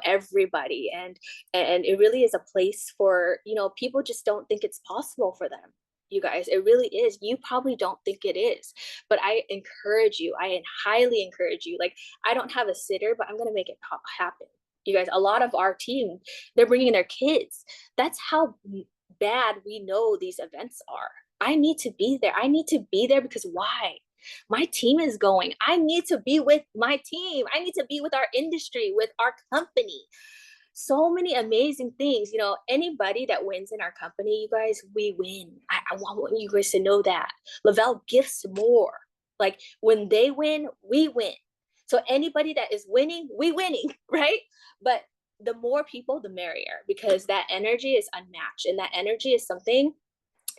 everybody. And it really is a place for, people just don't think it's possible for them. You guys, it really is. You probably don't think it is, but I encourage you. I highly encourage you. Like, I don't have a sitter, but I'm going to make it happen. You guys, a lot of our team, they're bringing their kids. That's how bad we know these events are. I need to be there. I need to be there because why? My team is going. I need to be with my team. I need to be with our industry, with our company. So many amazing things. Anybody that wins in our company, you guys, we win. I want you guys to know that. Lavelle gifts more. Like, when they win, we win. So anybody that is winning, we winning, right? But the more people, the merrier, because that energy is unmatched. And that energy is something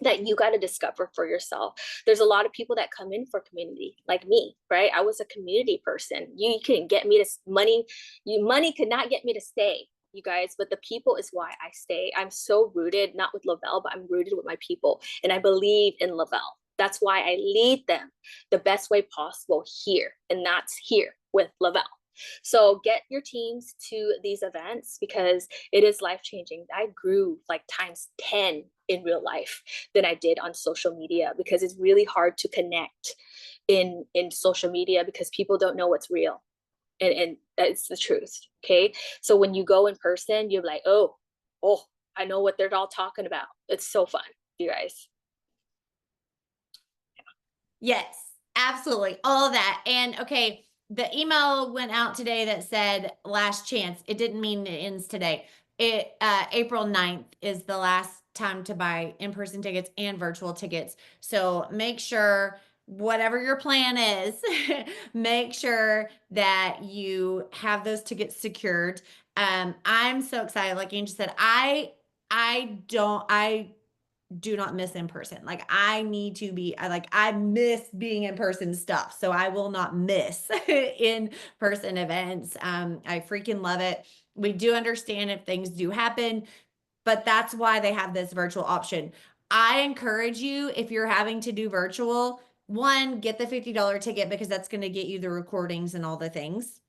that you got to discover for yourself. There's a lot of people that come in for community, like me, right? I was a community person. You couldn't get me to money. Money could not get me to stay, you guys, but the people is why I stay. I'm so rooted, not with Lavelle, but I'm rooted with my people. And I believe in Lavelle. That's why I lead them the best way possible here. And that's here with Lavelle. So get your teams to these events because it is life changing. I grew like times 10 in real life than I did on social media because it's really hard to connect in social media because people don't know what's real. And that's the truth. Okay. So when you go in person, you're like, oh, I know what they're all talking about. It's so fun, you guys. Yes, absolutely. All of that. And okay, the email went out today that said last chance. It didn't mean it ends today. It April 9th is the last time to buy in-person tickets and virtual tickets. So make sure whatever your plan is, make sure that you have those tickets secured. I'm so excited. Like Angie said, I do not miss in person. Like I need to be, I miss being in person stuff. So I will not miss in person events. I freaking love it. We do understand if things do happen, but that's why they have this virtual option. I encourage you, if you're having to do virtual, one, get the $50 ticket because that's going to get you the recordings and all the things.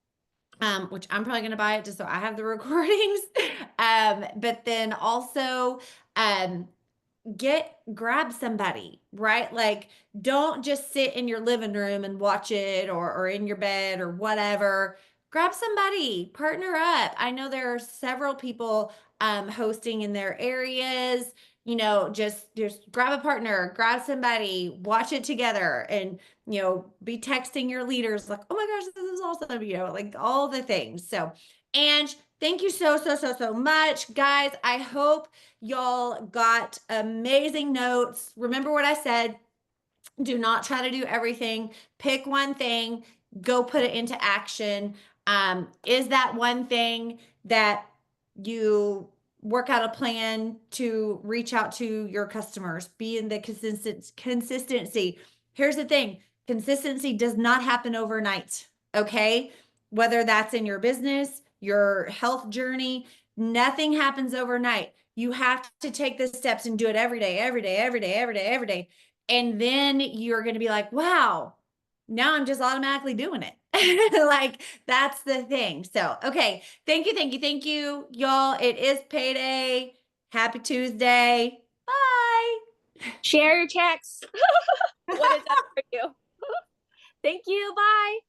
Which I'm probably going to buy it just so I have the recordings. But then also, um, grab somebody, right? Like don't just sit in your living room and watch it or in your bed or whatever. Grab somebody, partner up. I know there are several people hosting in their areas. Just grab a partner, grab somebody, watch it together, and be texting your leaders like, oh my gosh, this is awesome, like all the things. So, and thank you so much, guys. I hope y'all got amazing notes. Remember what I said. Do not try to do everything. Pick one thing, go put it into action. Is that one thing that you work out a plan to reach out to your customers? Be in the consistency. Here's the thing. Consistency does not happen overnight. Okay. Whether that's in your business, your health journey, nothing happens overnight. You have to take the steps and do it every day, every day, every day, every day, every day. And then you're going to be like, wow, now I'm just automatically doing it. Like that's the thing. So, okay. Thank you, y'all. It is payday. Happy Tuesday. Bye. Share your checks. What is that for you? Thank you. Bye.